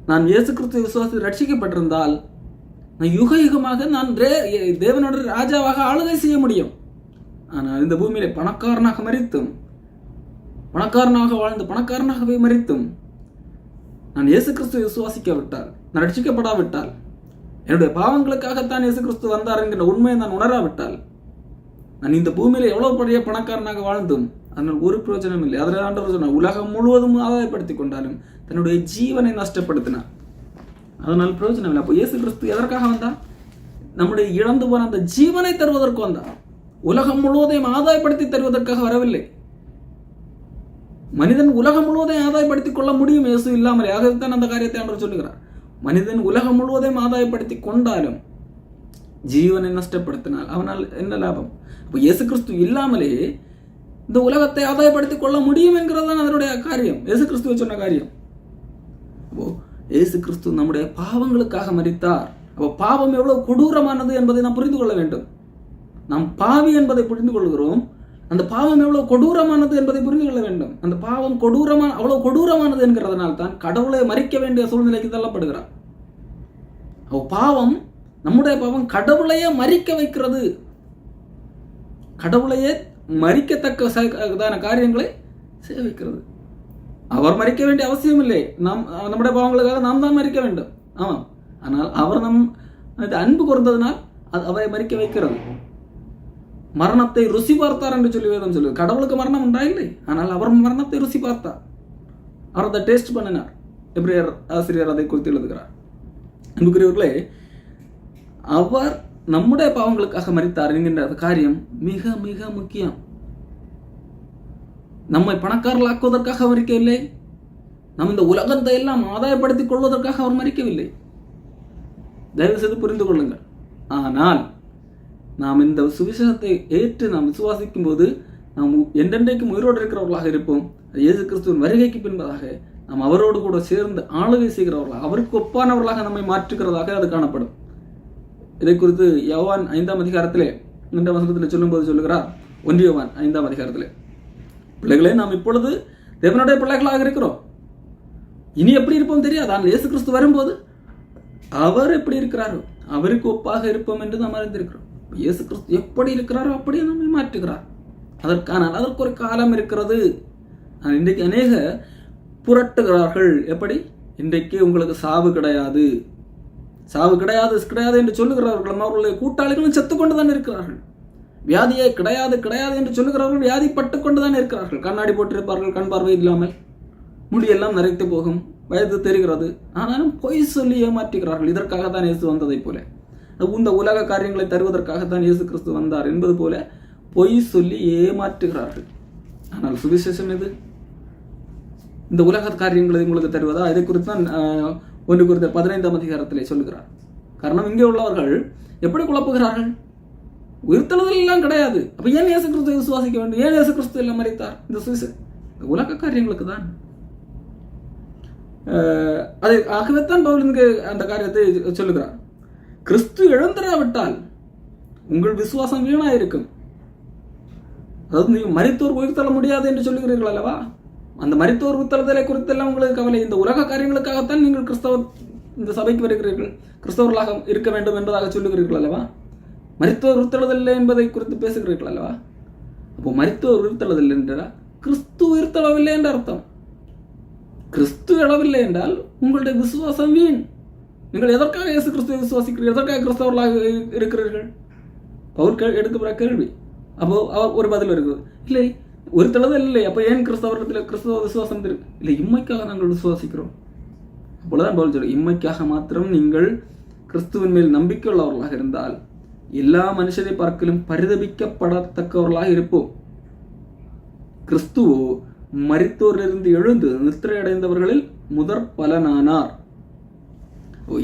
நான் இயேசு கிறிஸ்து விசுவாசத்தில் ரட்சிக்கப்பட்டிருந்தால் நான் யுக யுகமாக நான் தேவனோட ராஜாவாக ஆளுகை செய்ய முடியும். ஆனால் இந்த பூமியிலே பணக்காரனாக மரித்தும் பணக்காரனாக வாழ்ந்து பணக்காரனாகவே மரித்தும் நான் இயேசு கிறிஸ்து விசுவாசிக்காவிட்டால், நான் ரட்சிக்கப்படாவிட்டால், என்னுடைய பாவங்களுக்காகத்தான் இயேசு கிறிஸ்து வந்தார் என்கிற உண்மையை நான் உணராவிட்டால் நான் இந்த பூமியில எவ்வளவு பெரிய பணக்காரனாக வாழ்ந்தும் அதனால் ஒரு பிரயோஜனம் இல்லை. அதில் ஆண்டவர் சொன்னார், உலகம் முழுவதும் ஆதாயப்படுத்தி கொண்டாலும் தன்னுடைய ஜீவனை நஷ்டப்படுத்தினார், அதனால் பிரயோஜனம் இல்லை. அப்போ இயேசு கிறிஸ்து எதற்காக வந்தார்? நம்முடைய இழந்து போன அந்த ஜீவனை தருவதற்கு வந்தார். உலகம் முழுவதையும் ஆதாயப்படுத்தி தருவதற்காக வரவில்லை. மனிதன் உலகம் முழுவதையும் ஆதாயப்படுத்திக் கொள்ள முடியும் இயேசு இல்லாமலே. ஆகத்தான் அந்த காரியத்தை ஆண்டவர் சொல்லுகிறார். மனிதன் உலகம் முழுவதையும் ஆதாயப்படுத்தி கொண்டாலும் ஜீவனை நஷ்டப்படுத்தினால் அவனால் என்ன லாபம்? அப்போ இயேசு கிறிஸ்து இல்லாமலே இந்த உலகத்தை ஆதாயப்படுத்திக் கொள்ள முடியும் என்கிறது தான் அதனுடைய காரியம், இயேசு கிறிஸ்துவை சொன்ன காரியம். அப்போ இயேசு கிறிஸ்து நம்முடைய பாவங்களுக்காக மரித்தார். அப்போ பாவம் எவ்வளவு கொடூரமானது என்பதை நாம் புரிந்து கொள்ள வேண்டும். நாம் பாவி என்பதை புரிந்து கொள்கிறோம், அந்த பாவம் எவ்வளவு கொடூரமானது என்பதை புரிந்து கொள்ள வேண்டும். அந்த பாவம் அவ்வளவு கொடூரமானது என்கிறதுனால் தான் கடவுளை மறிக்க வேண்டிய சூழ்நிலைக்கு தள்ளப்படுகிறார். பாவம், நம்முடைய பாவம் கடவுளையே மறிக்க வைக்கிறது. கடவுளையே மறிக்கத்தக்க காரியங்களை செய்ய வைக்கிறது. அவர் மறிக்க வேண்டிய அவசியம் இல்லை. நம்முடைய பாவங்களுக்காக நாம் தான் மறிக்க வேண்டும். ஆமாம், ஆனால் அவர் அன்பு கூர்ந்ததனால் அவரை மறிக்க வைக்கிறது. மரணத்தை ருசி பார்த்தார் என்று சொல்லி வேதம் சொல்லுது. கடவுளுக்கு மரணம் உண்டா? இல்லை, ஆனால் அவர் மரணத்தை ருசி பார்த்தார். அவர் அதை டேஸ்ட் பண்ணினார். எபிரேயர் ஆசிரியர் அதை குறித்து எழுதுகிறார். அன்புக்குரியவர்களே, அவர் நம்முடைய பாவங்களுக்காக மரித்தார் என்கின்ற காரியம் மிக மிக முக்கியம். நம்மை பணக்காரர்களாக்குவதற்காக மரிக்கவில்லை. நம் இந்த உலகத்தை எல்லாம் ஆதாயப்படுத்திக் கொள்வதற்காக அவர் மரிக்கவில்லை. தயவு செய்து புரிந்து கொள்ளுங்கள். ஆனால் நாம் இந்த சுவிசேஷத்தை ஏற்று நாம் விசுவாசிக்கும் போது நாம் என்றென்றைக்கும் உயிரோடு இருக்கிறவர்களாக இருப்போம். இயேசு கிறிஸ்துவின் வருகைக்கு பின்பதாக நாம் அவரோடு கூட சேர்ந்து ஆளுகை செய்கிறவர்களாக, அவருக்கு ஒப்பானவர்களாக நம்மை மாற்றுகிறதாக அது காணப்படும். இதை குறித்து யோவான் 5ஆம் அதிகாரத்திலே 2ஆம் வசனத்தில் சொல்லும்போது சொல்லுகிறார். 1 யோவான் 5ஆம் அதிகாரத்திலே, பிள்ளைகளே, நாம் இப்பொழுது தேவனுடைய பிள்ளைகளாக இருக்கிறோம், இனி எப்படி இருப்போம் தெரியாது. ஆனால் இயேசு கிறிஸ்து வரும்போது அவர் எப்படி இருக்கிறாரோ அவருக்கு ஒப்பாக இருப்போம் என்று நாம் அறிந்திருக்கிறோம். இயேசு கிறிஸ்து எப்படி இருக்கிறாரோ அப்படியே நம்மை மாற்றுகிறார். அதற்கு ஒரு காலம் இருக்கிறது. இன்றைக்கு அநேக புரட்டுகிறார்கள். எப்படி? இன்றைக்கு உங்களுக்கு சாவு கிடையாது, சாவு கிடையாது கிடையாது என்று சொல்லுகிறவர்களும் அவர்களுடைய கூட்டாளிகளும் செத்துக்கொண்டுதான் இருக்கிறார்கள். வியாதியை கிடையாது கிடையாது என்று சொல்லுகிறவர்கள் வியாதிப்பட்டு கொண்டுதான் இருக்கிறார்கள். கண்ணாடி போட்டிருப்பார்கள், கண் பார்வை இல்லாமல், முடியெல்லாம் நரைத்து போகும், வயது தெரிகிறது, ஆனாலும் பொய் சொல்லி ஏமாற்றுகிறார்கள். இதற்காகத்தான் இயேசு வந்ததை போல, இந்த உலக காரியங்களை தருவதற்காகத்தான் இயேசு கிறிஸ்து வந்தார் என்பது போல பொய் சொல்லி ஏமாற்றுகிறார்கள். ஆனால் சுவிசேஷம் எது? இந்த உலக காரியங்களை உங்களுக்கு தருவதா? இதை குறித்து தான் 1 Corinthians 15ஆம் அதிகாரத்திலே சொல்லுகிறார். காரணம், இங்கே உள்ளவர்கள் எப்படி குழப்புகிறார்கள்? உயிர்த்தெழுதல் எல்லாம் கிடையாது, அப்ப ஏன் இயேசு கிறிஸ்துவை விசுவாசிக்க வேண்டும்? ஏன் இயேசு கிறிஸ்து எல்லாம் மரித்தார்? இந்த உலக காரியங்களுக்கு தான். ஆகவேத்தான் பவுல் இங்கு அந்த காரியத்தை சொல்லுகிறார். கிறிஸ்து எழுந்திராவிட்டால் உங்கள் விசுவாசம் வீணாயிருக்கும். அதாவது நீங்கள் மரித்தோர் உயிர்த்தெழ முடியாது என்று சொல்லுகிறீர்கள் அல்லவா? அந்த மரித்தோர் உயிர்த்தெழுதலை குறித்தெல்லாம் உங்களுக்கு கவலை. இந்த உலக காரியங்களுக்காகத்தான் நீங்கள் இந்த சபைக்கு வருகிறீர்கள், கிறிஸ்தவர்களாக இருக்க வேண்டும் என்பதாக சொல்லுகிறீர்கள் அல்லவா? மரித்தோர் உயிர்த்தெழுதல் என்பதை குறித்து பேசுகிறீர்கள் அல்லவா? அப்போ மரித்தோர் உயிர்த்தெழுதல் என்றால் கிறிஸ்து உயிர்த்தெழவில்லை என்ற அர்த்தம். கிறிஸ்து எழவில்லை என்றால் உங்களுடைய விசுவாசம் வீண். நீங்கள் எதற்காக இயேசு கிறிஸ்துவை விசுவாசிக்கிறீர்கள்? எதற்காக கிறிஸ்தவர்களாக இருக்கிறீர்கள்? பவுல் எடுக்கிற கேள்வி. அப்போ அவர் ஒரு பதில் இருக்குது, இல்லை உயிர்த்தெழுதல் இல்லை, அப்போ ஏன் கிறிஸ்தவ விசுவாசம் இல்லை? இம்மைக்காக நாங்கள் விசுவாசிக்கிறோம். அப்பொழுதுதான் பவுல் சொல்ல, இம்மைக்காக மாத்திரம் நீங்கள் கிறிஸ்துவின் மேல் நம்பிக்கையுள்ளவர்களாக இருந்தால் எல்லா மனுஷரை பார்க்கலும் பரிதபிக்கப்படத்தக்கவர்களாக இருப்போம். கிறிஸ்துவோ மரித்தோரிலிருந்து எழுந்து நித்திரை அடைந்தவர்களில் முதற் பலனானார்.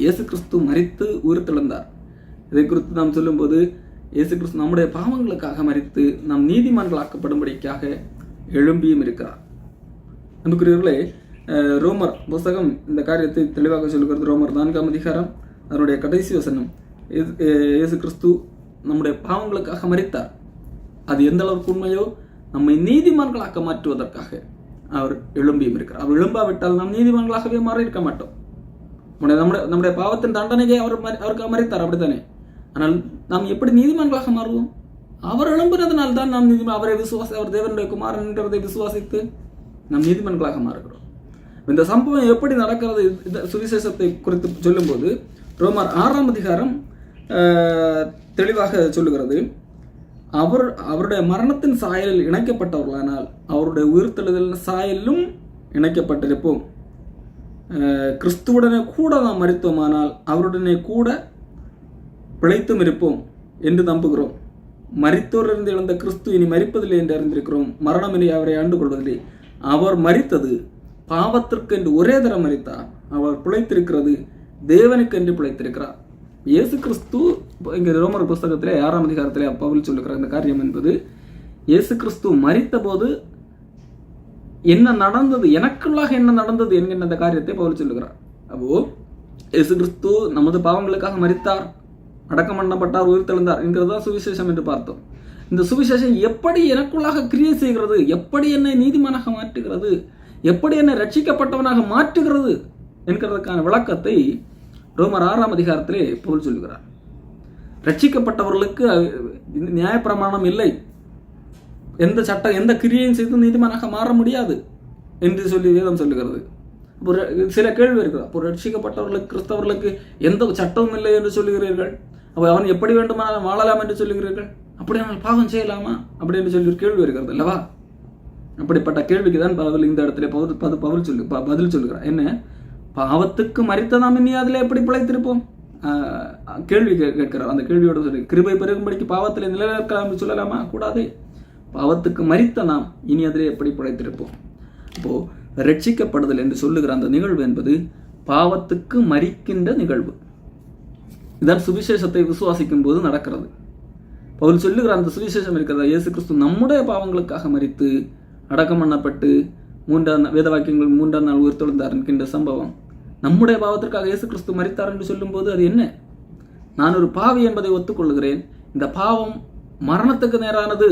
இயேசு கிறிஸ்து மரித்து உயிர்த்தெழுந்தார். இதை குறித்து நாம் சொல்லும்போது இயேசு கிறிஸ்து நம்முடைய பாவங்களுக்காக மரித்து நாம் நீதிமான்களாக்கப்படும்படிக்காக எழும்பியும் இருக்கிறார். அன்புக்குரியவர்களே, ரோமர் புத்தகம் இந்த காரியத்தை தெளிவாக சொல்லுகிறது. ரோமர் 4ஆம் அதிகாரம் அதனுடைய கடைசி வசனம், இயேசு கிறிஸ்து நம்முடைய பாவங்களுக்காக மரித்தார். அது எந்த அளவுக்கு உண்மையோ நம்மை நீதிமான்களாக்க மாற்றுவதற்காக அவர் எழும்பியும் இருக்கிறார். அவர் எழும்பாவிட்டால் நாம் நீதிமான்களாகவே மாறி இருக்க மாட்டோம். நம்முடைய பாவத்தின் தண்டனையை அவருக்கு மரித்தார், அப்படித்தானே? ஆனால் நாம் எப்படி நீதிமான்களாக மாறுவோம்? அவர் எழும்பினதனால் தான் நாம் அவரை அவர் தேவனுடைய குமாரன் என்றதை விசுவாசித்து நாம் நீதிமான்களாக மாறுகிறோம். இந்த சம்பவம் எப்படி நடக்கிறது? இந்த சுவிசேஷத்தை குறித்து சொல்லும்போது ரோமர் 6ஆம் அதிகாரம் தெளிவாக சொல்லுகிறது. அவருடைய மரணத்தின் சாயலில் இணைக்கப்பட்டவர்களானால் அவருடைய உயிர்த்தெழுதலின் சாயலிலும் இணைக்கப்பட்டிருப்போம். கிறிஸ்துவுடனே கூட நாம் மரித்தோமானால் அவருடனே கூட பிழைத்தும் இருப்போம் என்று நம்புகிறோம். மரித்தோரிலிருந்து எழுந்த கிறிஸ்து இனி மரிப்பதில்லை என்று அறிந்திருக்கிறோம். மரணம் இனி அவரை ஆண்டு கொள்வதில்லை. அவர் மரித்தது பாவத்திற்கு என்று ஒரே தரம் மரித்தார். அவர் பிழைத்திருக்கிறது தேவனுக்கு என்று பிழைத்திருக்கிறார். இயேசு கிறிஸ்து இங்கே ரோமர் புஸ்தகத்திலே 6ஆம் அதிகாரத்திலே பவுல் சொல்லுகிற இந்த காரியம் என்பது, இயேசு கிறிஸ்து மரித்த போது என்ன நடந்தது, எனக்குள்ளாக என்ன நடந்தது என்கின்ற அந்த காரியத்தை பவுல் சொல்லுகிறார். அப்போ இயேசு கிறிஸ்து நமது பாவங்களுக்காக மரித்தார், அடக்கம் பண்ணப்பட்டார், உயிர்த்தெழுந்தார் என்கிறதா சுவிசேஷம் என்று பார்த்தோம். இந்த சுவிசேஷம் எப்படி எனக்குள்ளாக கிரியை செய்கிறது, எப்படி என்னை நீதிமானாக மாற்றுகிறது, எப்படி என்னை ரட்சிக்கப்பட்டவனாக மாற்றுகிறது என்கிறதுக்கான விளக்கத்தை ரோமர் 6ஆம் அதிகாரத்திலே பவுல் சொல்லுகிறார். ரட்சிக்கப்பட்டவர்களுக்கு நியாயப்பிரமாணம் இல்லை, எந்த கிரியையும் செய்து நீதிமானாக மாற முடியாது என்று சொல்லி வேதம் சொல்லுகிறது. சில கேள்வி இருக்கிறது. அப்போ ரட்சிக்கப்பட்டவர்களுக்கு கிறிஸ்தவர்களுக்கு எந்த சட்டமும் இல்லை என்று சொல்லுகிறீர்கள், அப்போ அவன் எப்படி வேண்டுமானாலும் வாழலாம் என்று சொல்லுகிறீர்கள், அப்படியானால் பாவம் செய்யலாமா அப்படி என்று சொல்லி ஒரு கேள்வி இருக்கிறது அல்லவா? அப்படிப்பட்ட கேள்விக்கு தான் இந்த இடத்துல பதில் சொல்லுகிறார். என்ன, பாவத்துக்கு மரித்த நாம் இனி அதில் எப்படி பிழைத்திருப்போம்? கேள்வி கேட்கிறார். அந்த கேள்வியோட சொல்லி, கிருபை பெருகும்படிக்கு பாவத்தில் நிலைநிற்கலாம் என்று சொல்லலாமா? கூடாது. பாவத்துக்கு மரித்த நாம் இனி அதிலே எப்படி பிழைத்திருப்போம்? அப்போ ரட்சிக்கப்படுதல் என்று சொல்லுகிற அந்த நிகழ்வு என்பது பாவத்துக்கு மரிக்கின்ற நிகழ்வு. இதான் சுவிசேஷத்தை விசுவாசிக்கும் போது நடக்கிறது. பவுல் சொல்லுகிற அந்த சுவிசேஷம் இருக்கிறதா, இயேசு கிறிஸ்து நம்முடைய பாவங்களுக்காக மரித்து அடக்கம் பண்ணப்பட்டு வேத வாக்கியங்கள் 3ஆம் நாள் உயிர்த்தெழுந்தார் என்கின்ற சம்பவம், நம்முடைய பாவத்திற்காக இயேசு கிறிஸ்து மரித்தார் என்று சொல்லும் போது அது என்ன? நான் ஒரு பாவி என்பதை ஒத்துக்கொள்கிறேன். இந்த பாவம் மரணத்துக்கு நேரானது,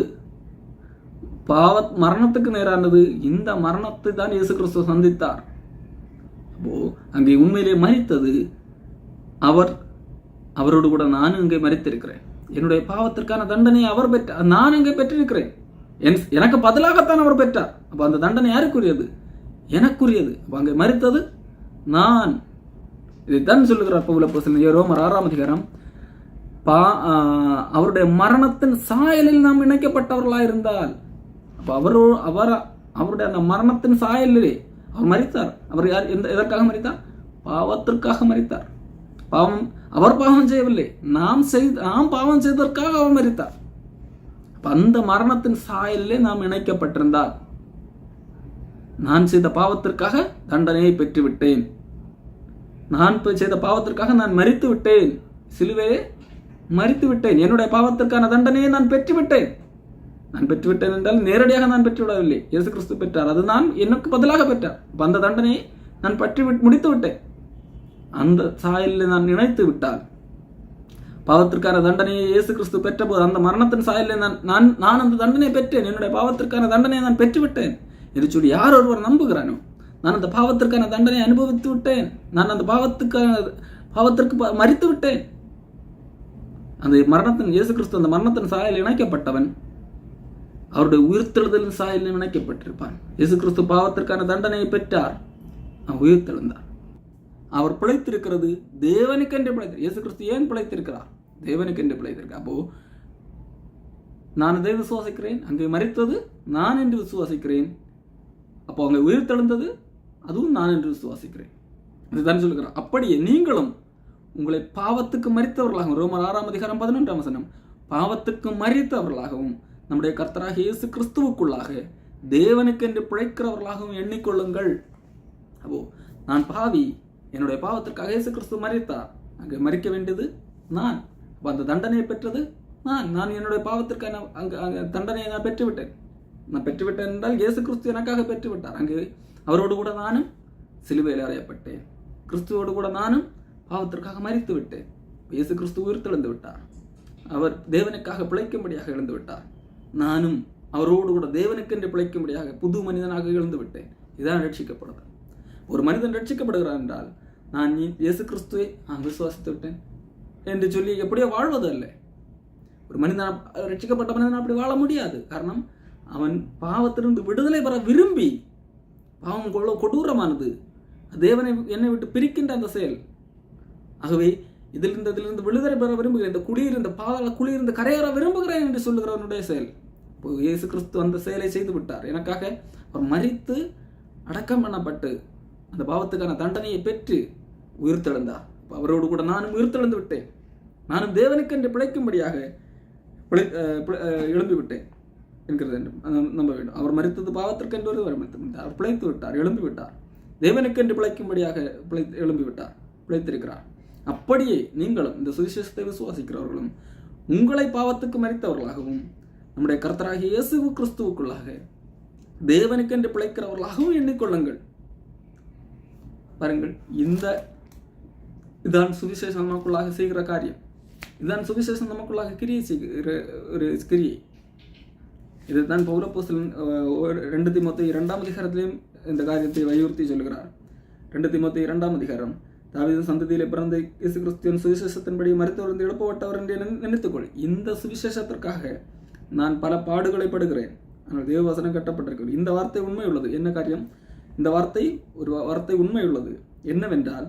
மரணத்துக்கு நேரானது. இந்த மரணத்தை தான் இயேசு கிறிஸ்து சந்தித்தார். அப்போ அங்கே உண்மையிலே மரித்தது அவரோடு கூட நான் இங்கே மரித்திருக்கிறேன். என்னுடைய பாவத்திற்கான தண்டனையை அவர் பெற்றார், நான் இங்கே பெற்றிருக்கிறேன். எனக்கு பதிலாகத்தான் அவர் பெற்றார். அப்போ அந்த தண்டனை யாருக்குரியது? எனக்குரியது. அப்போ அங்கே மரித்தது நான். இதைத்தான் சொல்லுகிறார் பவுல் அப்போஸ்தலன் ரோமர் 6ஆம் அதிகாரம். அவருடைய மரணத்தின் சாயலில் நாம் இணைக்கப்பட்டவர்களாக இருந்தால், அப்போ அவருடைய அந்த மரணத்தின் சாயலிலே அவர் மரித்தார். அவர் எதற்காக மரித்தார்? பாவத்திற்காக மரித்தார். அவர் பாவம் செய்யவில்லை, நாம் பாவம் செய்ததற்காக அவர் மரித்தார். அந்த மரணத்தின் சாயலிலே நாம் இணைக்கப்பட்டிருந்தால், நான் செய்த பாவத்திற்காக தண்டனையை பெற்றுவிட்டேன், நான் செய்த பாவத்திற்காக நான் மரித்து விட்டேன், சிலுவையே மரித்து விட்டேன், என்னுடைய பாவத்திற்கான தண்டனையை நான் பெற்றுவிட்டேன். நான் பெற்றுவிட்டேன் என்றால் நேரடியாக நான் பெற்றுவிடவில்லை, இயேசு கிறிஸ்து பெற்றார், அது நான் எனக்கு பதிலாக பெற்றார். அந்த தண்டனையை நான் முடித்து விட்டேன். அந்த சாயலில் நான் இணைத்து விட்டால், பாவத்திற்கான தண்டனையை இயேசு கிறிஸ்து பெற்ற போது அந்த மரணத்தின் சாயலில் நான் அந்த தண்டனையை பெற்றேன், என்னுடைய பாவத்திற்கான தண்டனையை நான் பெற்றுவிட்டேன் என்று சொல்லி யார் ஒருவர் நம்புகிறானோ, நான் அந்த பாவத்திற்கான தண்டனையை அனுபவித்து விட்டேன், நான் அந்த பாவத்திற்கு மரித்து விட்டேன். அந்த மரணத்தின் இயேசு கிறிஸ்து அந்த மரணத்தின் சாயலில் இணைக்கப்பட்டவன் அவருடைய உயிர்த்தெழுதலின் சாயலில் இணைக்கப்பட்டிருப்பான். இயேசு கிறிஸ்து பாவத்திற்கான தண்டனையை பெற்றார், அவர் உயிர்த்தெழுந்தார். அவர் பிழைத்திருக்கிறது தேவனுக்கென்று பிழைத்திருக்கிறார். இயேசு கிறிஸ்து ஏன் பிழைத்திருக்கிறார்? தேவனுக்கென்று பிழைத்திருக்கிறார். அப்போ நான் இதை விசுவாசிக்கிறேன், அங்கே மரித்தது நான் என்று விசுவாசிக்கிறேன், அப்போ அங்கே உயிர்த்தெழுந்தது அதுவும் நான் என்று விசுவாசிக்கிறேன். இதுதான் சொல்லுகிறேன். அப்படியே நீங்களும் உங்களை பாவத்துக்கு மரித்தவர்களாகவும், ரோமர் 6:11 பாவத்துக்கு மரித்தவர்களாகவும் நம்முடைய கர்த்தராகிய இயேசு கிறிஸ்துவுக்குள்ளாக தேவனுக்கென்று பிழைக்கிறவர்களாகவும் எண்ணிக்கொள்ளுங்கள். அப்போ நான் பாவி, என்னுடைய பாவத்திற்காக இயேசு கிறிஸ்து மரித்தார், அங்கே மரிக்க வேண்டியது நான். அந்த தண்டனையை பெற்றது நான் என்னுடைய பாவத்திற்கான அங்கே தண்டனையை நான் பெற்றுவிட்டேன். நான் பெற்றுவிட்டேன் என்றால் இயேசு கிறிஸ்து எனக்காக பெற்றுவிட்டார். அங்கு அவரோடு கூட நானும் சிலுவையில் அறையப்பட்டேன். கிறிஸ்துவோடு கூட நானும் பாவத்திற்காக மரித்து விட்டேன். இயேசு கிறிஸ்து உயிர்த்தெழுந்து விட்டார். அவர் தேவனுக்காக பிழைக்கும்படியாக எழுந்து விட்டார். நானும் அவரோடு கூட தேவனுக்கென்று பிழைக்கும்படியாக புது மனிதனாக எழுந்து விட்டேன். இதான் ரட்சிக்கப்படுதல். ஒரு மனிதன் ரட்சிக்கப்படுகிறான் என்றால் நான் இயேசு கிறிஸ்துவை விசுவாசித்து விட்டேன் என்று சொல்லி எப்படியோ வாழ்வது அல்ல. ஒரு மனிதன் ரட்சிக்கப்பட்ட மனிதன் அப்படி வாழ முடியாது. காரணம், அவன் பாவத்திலிருந்து விடுதலை பெற விரும்பி, பாவம் கொடூரமானது, தேவனை என்னை விட்டு பிரிக்கின்ற அந்த செயல். ஆகவே இதிலிருந்து விடுதலை பெற விரும்புகிறேன், இந்த குடியிருந்த பாதாள குடியிருந்த கரையேற விரும்புகிறேன் என்று சொல்லுகிறவனுடைய செயல். இப்போ இயேசு கிறிஸ்து அந்த செயலை செய்து விட்டார். எனக்காக அவர் மரித்து அடக்கம் பண்ணப்பட்டு அந்த பாவத்துக்கான தண்டனையை பெற்று உயிர்த்தெழுந்தார். அவரோடு கூட நானும் உயிர்த்தெழுந்து விட்டேன். நானும் தேவனுக்கென்று பிழைக்கும்படியாக எழும்பி விட்டேன் என்கிறது நம்ப வேண்டும். அவர் மரித்தது பாவத்திற்கென்று அவர் பிழைத்து விட்டார், எழும்பி விட்டார். தேவனுக்கென்று பிழைக்கும்படியாக எழும்பி விட்டார், பிழைத்திருக்கிறார். அப்படியே நீங்களும் இந்த சுவிசேஷத்தை விசுவாசிக்கிறவர்களும் உங்களை பாவத்துக்கு மரித்தவர்களாகவும் நம்முடைய கர்த்தராகிய இயேசு கிறிஸ்துவுக்குள்ளாக தேவனுக்கென்று பிழைக்கிறவர்களாகவும் எண்ணிக்கொள்ளுங்கள். பாருங்கள், இதுதான் சுவிசேஷம் நமக்குள்ளாக செய்கிற காரியம். இதுதான் சுவிசேஷம் நமக்குள்ளாக கிரியை செய்கிற ஒரு கிரியை. இதுதான் பவுல் அப்போஸ்தலன் 2 தீமோத்தேயு 2 இந்த காரியத்தை வலியுறுத்தி சொல்கிறார். 2 தீமோத்தேயு 2 தாவீது சந்ததியிலே பிறந்த இயேசு கிறிஸ்துவின் சுவிசேஷத்தின்படி மரித்தோர்ந்து எழுப்பப்பட்டவர் என்று நினைத்துக்கொள். இந்த சுவிசேஷத்திற்காக நான் பல பாடுகளை படுகிறேன், ஆனால் தேவவசனம் கட்டப்பட்டிருக்கிறது. இந்த வார்த்தை உண்மை உள்ளது. என்ன காரியம்? இந்த வார்த்தை ஒரு வார்த்தை உண்மை உள்ளது. என்னவென்றால்,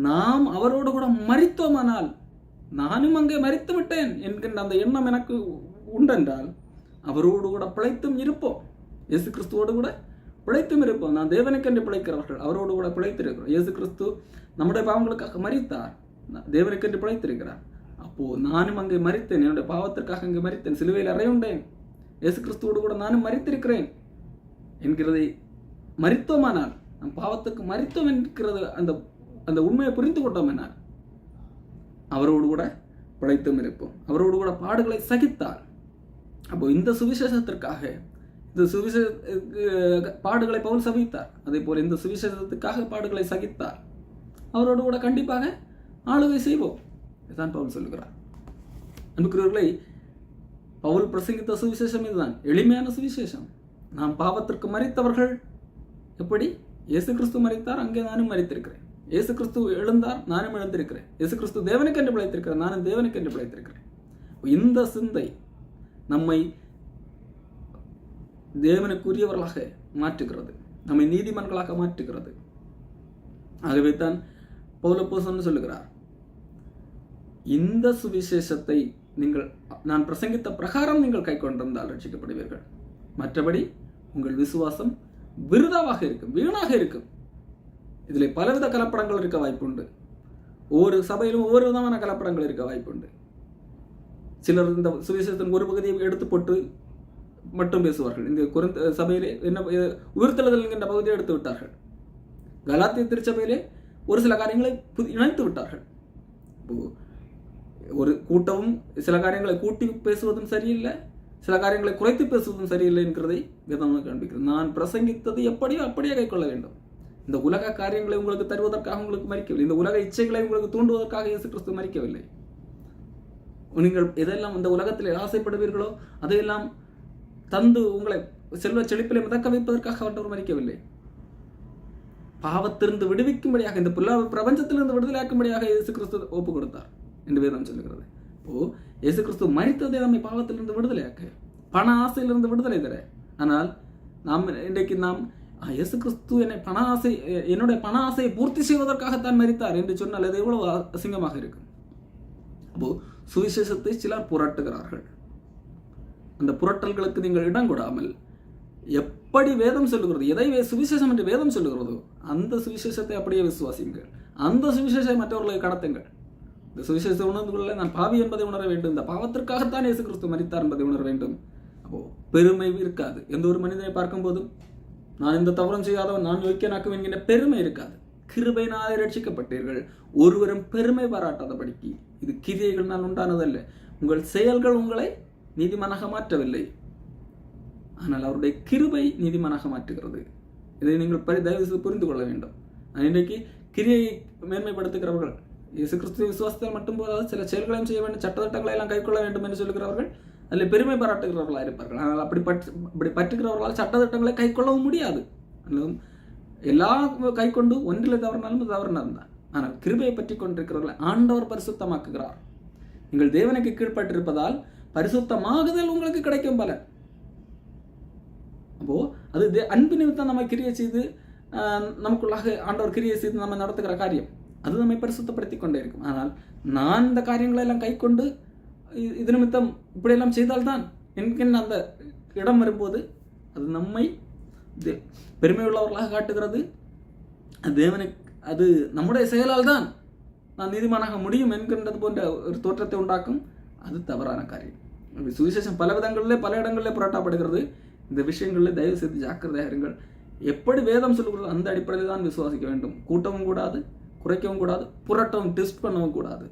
நாம் அவரோடு கூட மரித்தோமானால், நானும் அங்கே மரித்து விட்டேன் என்கின்ற அந்த எண்ணம் எனக்கு உண்டென்றால், அவரோடு கூட பிழைத்தும் இருப்போம். இயேசு கிறிஸ்துவோடு கூட பிழைத்தும் இருப்போம். நான் தேவனுக்கென்று பிழைக்கிறவர்கள், அவரோடு கூட பிழைத்திருக்கிறோம். இயேசு கிறிஸ்து நம்முடைய பாவங்களுக்காக மரித்தார், தேவனுக்கென்று பிழைத்திருக்கிறார். அப்போ நானும் அங்கே மரித்தேன், என்னுடைய பாவத்திற்காக அங்கே மரித்தேன், சிலுவையில் அறையுண்டேன், இயேசு கிறிஸ்துவோடு கூட நானும் மரித்திருக்கிறேன் என்கிறதை மரித்தோமானால், நம் பாவத்துக்கு மரித்தோம் என்கிறது அந்த உண்மையை புரிந்து கொண்டோம் என்னால் அவரோடு கூட பிழைத்தும் இருப்போம். அவரோடு கூட பாடுகளை சகித்தார். அப்போ இந்த சுவிசேஷத்திற்காக இந்த பாடுகளை பவுல் சகித்தார். அதே போல இந்த சுவிசேஷத்துக்காக பாடுகளை சகித்தார். அவரோடு கூட கண்டிப்பாக ஆளுகை செய்வோம். இதுதான் பவுல் சொல்லுகிறார். அன்புக்குரியவர்களை, பவுல் பிரசங்கித்த சுவிசேஷம் இதுதான், எளிமையான சுவிசேஷம். நாம் பாவத்திற்கு மரித்தவர்கள். எப்படி? இயேசு கிறிஸ்து மரித்தார், அங்கே நானும் மரித்திருக்கிறேன். இயேசு கிறிஸ்து எழுந்தார், நானும் எழுந்திருக்கிறேன். இயேசு கிறிஸ்து தேவனுக்கென்று பிழைத்திருக்கிறேன், நானும் தேவனுக்கென்று பிழைத்திருக்கிறேன். இந்த சிந்தை நம்மை தேவனுக்குரியவர்களாக மாற்றுகிறது, நம்மை நீதிமன்களாக மாற்றுகிறது. ஆகவே தான் பவுல் அப்போஸ்தலன் சொல்லுகிறார், இந்த சுவிசேஷத்தை நான் பிரசங்கித்த பிரகாரம் நீங்கள் கை கொண்டிருந்தால் ரட்சிக்கப்படுவீர்கள். மற்றபடி உங்கள் விசுவாசம் விருதாவாக இருக்கும், வீணாக இருக்கும். இதில் பலவித கலப்படங்கள் இருக்க வாய்ப்புண்டு. ஒவ்வொரு சபையிலும் ஒவ்வொரு விதமான கலப்படங்கள் இருக்க வாய்ப்புண்டு. சிலர் இந்த சுவிசேஷத்தின் ஒரு பகுதியை எடுத்து போட்டு மட்டும் பேசுவார்கள். இந்த கொரிந்த சபையிலே என்ன உயிர்த்தெழுதல் என்கின்ற பகுதியை எடுத்து விட்டார்கள். கலாத்திய திருச்சபையிலே ஒரு சில காரியங்களை இணைத்து விட்டார்கள். ஒரு கூட்டமும் சில காரியங்களை கூட்டி பேசுவதும் சரியில்லை, சில காரியங்களை குறைத்து பேசுவதும் சரியில்லை என்கிறதை வேதம் காண்பிக்கிறது. நான் பிரசங்கித்தது எப்படியோ அப்படியே கை கொள்ள வேண்டும். இந்த உலக காரியங்களை உங்களுக்கு தருவதற்காக உங்களுக்கு மறிக்கவில்லை, இந்த உலக இச்சைகளை உங்களுக்கு தூண்டுவதற்காக இயேசு கிறிஸ்து மறிக்கவில்லை. நீங்கள் எதெல்லாம் இந்த உலகத்தில் ஆசைப்படுவீர்களோ அதையெல்லாம் தந்து உங்களை செல்வ செழிப்பிலே மிதக்க வைப்பதற்காக அவர் மறிக்கவில்லை. பாவத்திலிருந்து விடுவிக்கும்படியாக, இந்த பிரபஞ்சத்திலிருந்து விடுதலையாக்கும்படியாக இயேசு கிறிஸ்து ஒப்பு கொடுத்தார் என்று வேதம் சொல்லுகிறது. இயேசு கிறிஸ்து மரித்ததை நம்மை பாவத்திலிருந்து விடுதலையாக்க, பண ஆசையிலிருந்து விடுதலை தர. ஆனால் இன்றைக்கு நாம் இயேசு கிறிஸ்து என்னுடைய பண ஆசையை பூர்த்தி செய்வதற்காகத்தான் மரித்தார் என்று சொன்னால் அது எவ்வளவு அசிங்கமாக இருக்கும். அப்போ சுவிசேஷத்தை சிலர் புரட்டுகிறார்கள். அந்த புரட்டல்களுக்கு நீங்கள் இடம் கொடாமல், எப்படி வேதம் சொல்லுகிறது, எதை சுவிசேஷம் என்று வேதம் சொல்லுகிறதோ அந்த சுவிசேஷத்தை அப்படியே விசுவாசியுங்கள். அந்த சுவிசேஷத்தை மற்றவர்களை கடத்துங்கள். இந்த சுவிசேஷத்தை உணர்ந்து கொள்ள நான் பாவி என்பதை உணர வேண்டும், இந்த பாவத்திற்காகத்தான் இயேசு கிறிஸ்து மரித்தார் என்பதை உணர வேண்டும். அப்போ பெருமை இருக்காது. எந்த ஒரு மனிதனை பார்க்கும் போதும் நான் இந்த தவறும் செய்யாதவன், நான் யோக்கியனாக்கும் என்கிற பெருமை இருக்காது. கிருபையினாலே ரட்சிக்கப்பட்டீர்கள், ஒருவரும் பெருமை பாராட்டாதபடிக்கு. இது கிரியைகளால் உண்டானதல்ல, உங்கள் செயல்கள் உங்களை நீதிமானாக மாற்றவில்லை, ஆனால் அவருடைய கிருபை நீதிமானாக மாற்றுகிறது. இதை நீங்கள் தயவு செய்து புரிந்து கொள்ள வேண்டும். இன்றைக்கு கிரியை மேன்மைப்படுத்துகிறவர்கள், இயேசு கிறிஸ்துவ விசுவாசத்தால் மட்டும் போதாது, சில செயல்களையும் செய்ய வேண்டும், சட்டத்திட்டங்களை எல்லாம் கைக்கொள்ள வேண்டும் என்று சொல்லுகிறவர்கள் அதில் பெருமை பாராட்டுகிறவர்களாக இருப்பார்கள். ஆனால் அப்படி பற்றுகிறவர்களால் சட்டத்திட்டங்களை கைக்கொள்ளவும் முடியாது. எல்லா கை கொண்டு ஒன்றில் தவறினாலும் தவறினாலும் தான். ஆனால் கிருபையை பற்றி கொண்டிருக்கிறவர்களை ஆண்டவர் பரிசுத்தமாக்குகிறார். நீங்கள் தேவனுக்கு கீழ்பட்டிருப்பதால் பரிசுத்தமாகுதல் உங்களுக்கு கிடைக்கும் பலன். அப்போ அது அன்பு நிமித்தம் நம்ம கிரியை செய்து நமக்குள்ளாக ஆண்டவர் கிரியை செய்து நம்ம நடத்துகிற காரியம், அது நம்மை பரிசுத்தப்படுத்தி கொண்டே இருக்கும். ஆனால் நான் இந்த காரியங்களை எல்லாம் கை கொண்டு இது நிமித்தம் இப்படியெல்லாம் செய்தால்தான் என்கின்ற அந்த இடம் வரும்போது அது நம்மை பெருமையுள்ளவர்களாக காட்டுகிறது. அது நம்முடைய செயலால் தான் நான் நீதிமானாக முடியும் என்கின்றது போன்ற ஒரு தோற்றத்தை உண்டாக்கும். அது தவறான காரியம். சுவிசேஷம் பல விதங்களிலே பல இடங்களிலே புரட்டப்படுகிறது. இந்த விஷயங்களில் தயவு செய்து ஜாக்கிரதையாக இருங்கள். எப்படி வேதம் சொல்லுகிறது அந்த அடிப்படையில் தான் விசுவாசிக்க வேண்டும். கூட்டவும் கூடாது, குறைக்கவும் கூடாது, புரட்டவும் ட்விஸ்ட் பண்ணவும் கூடாது.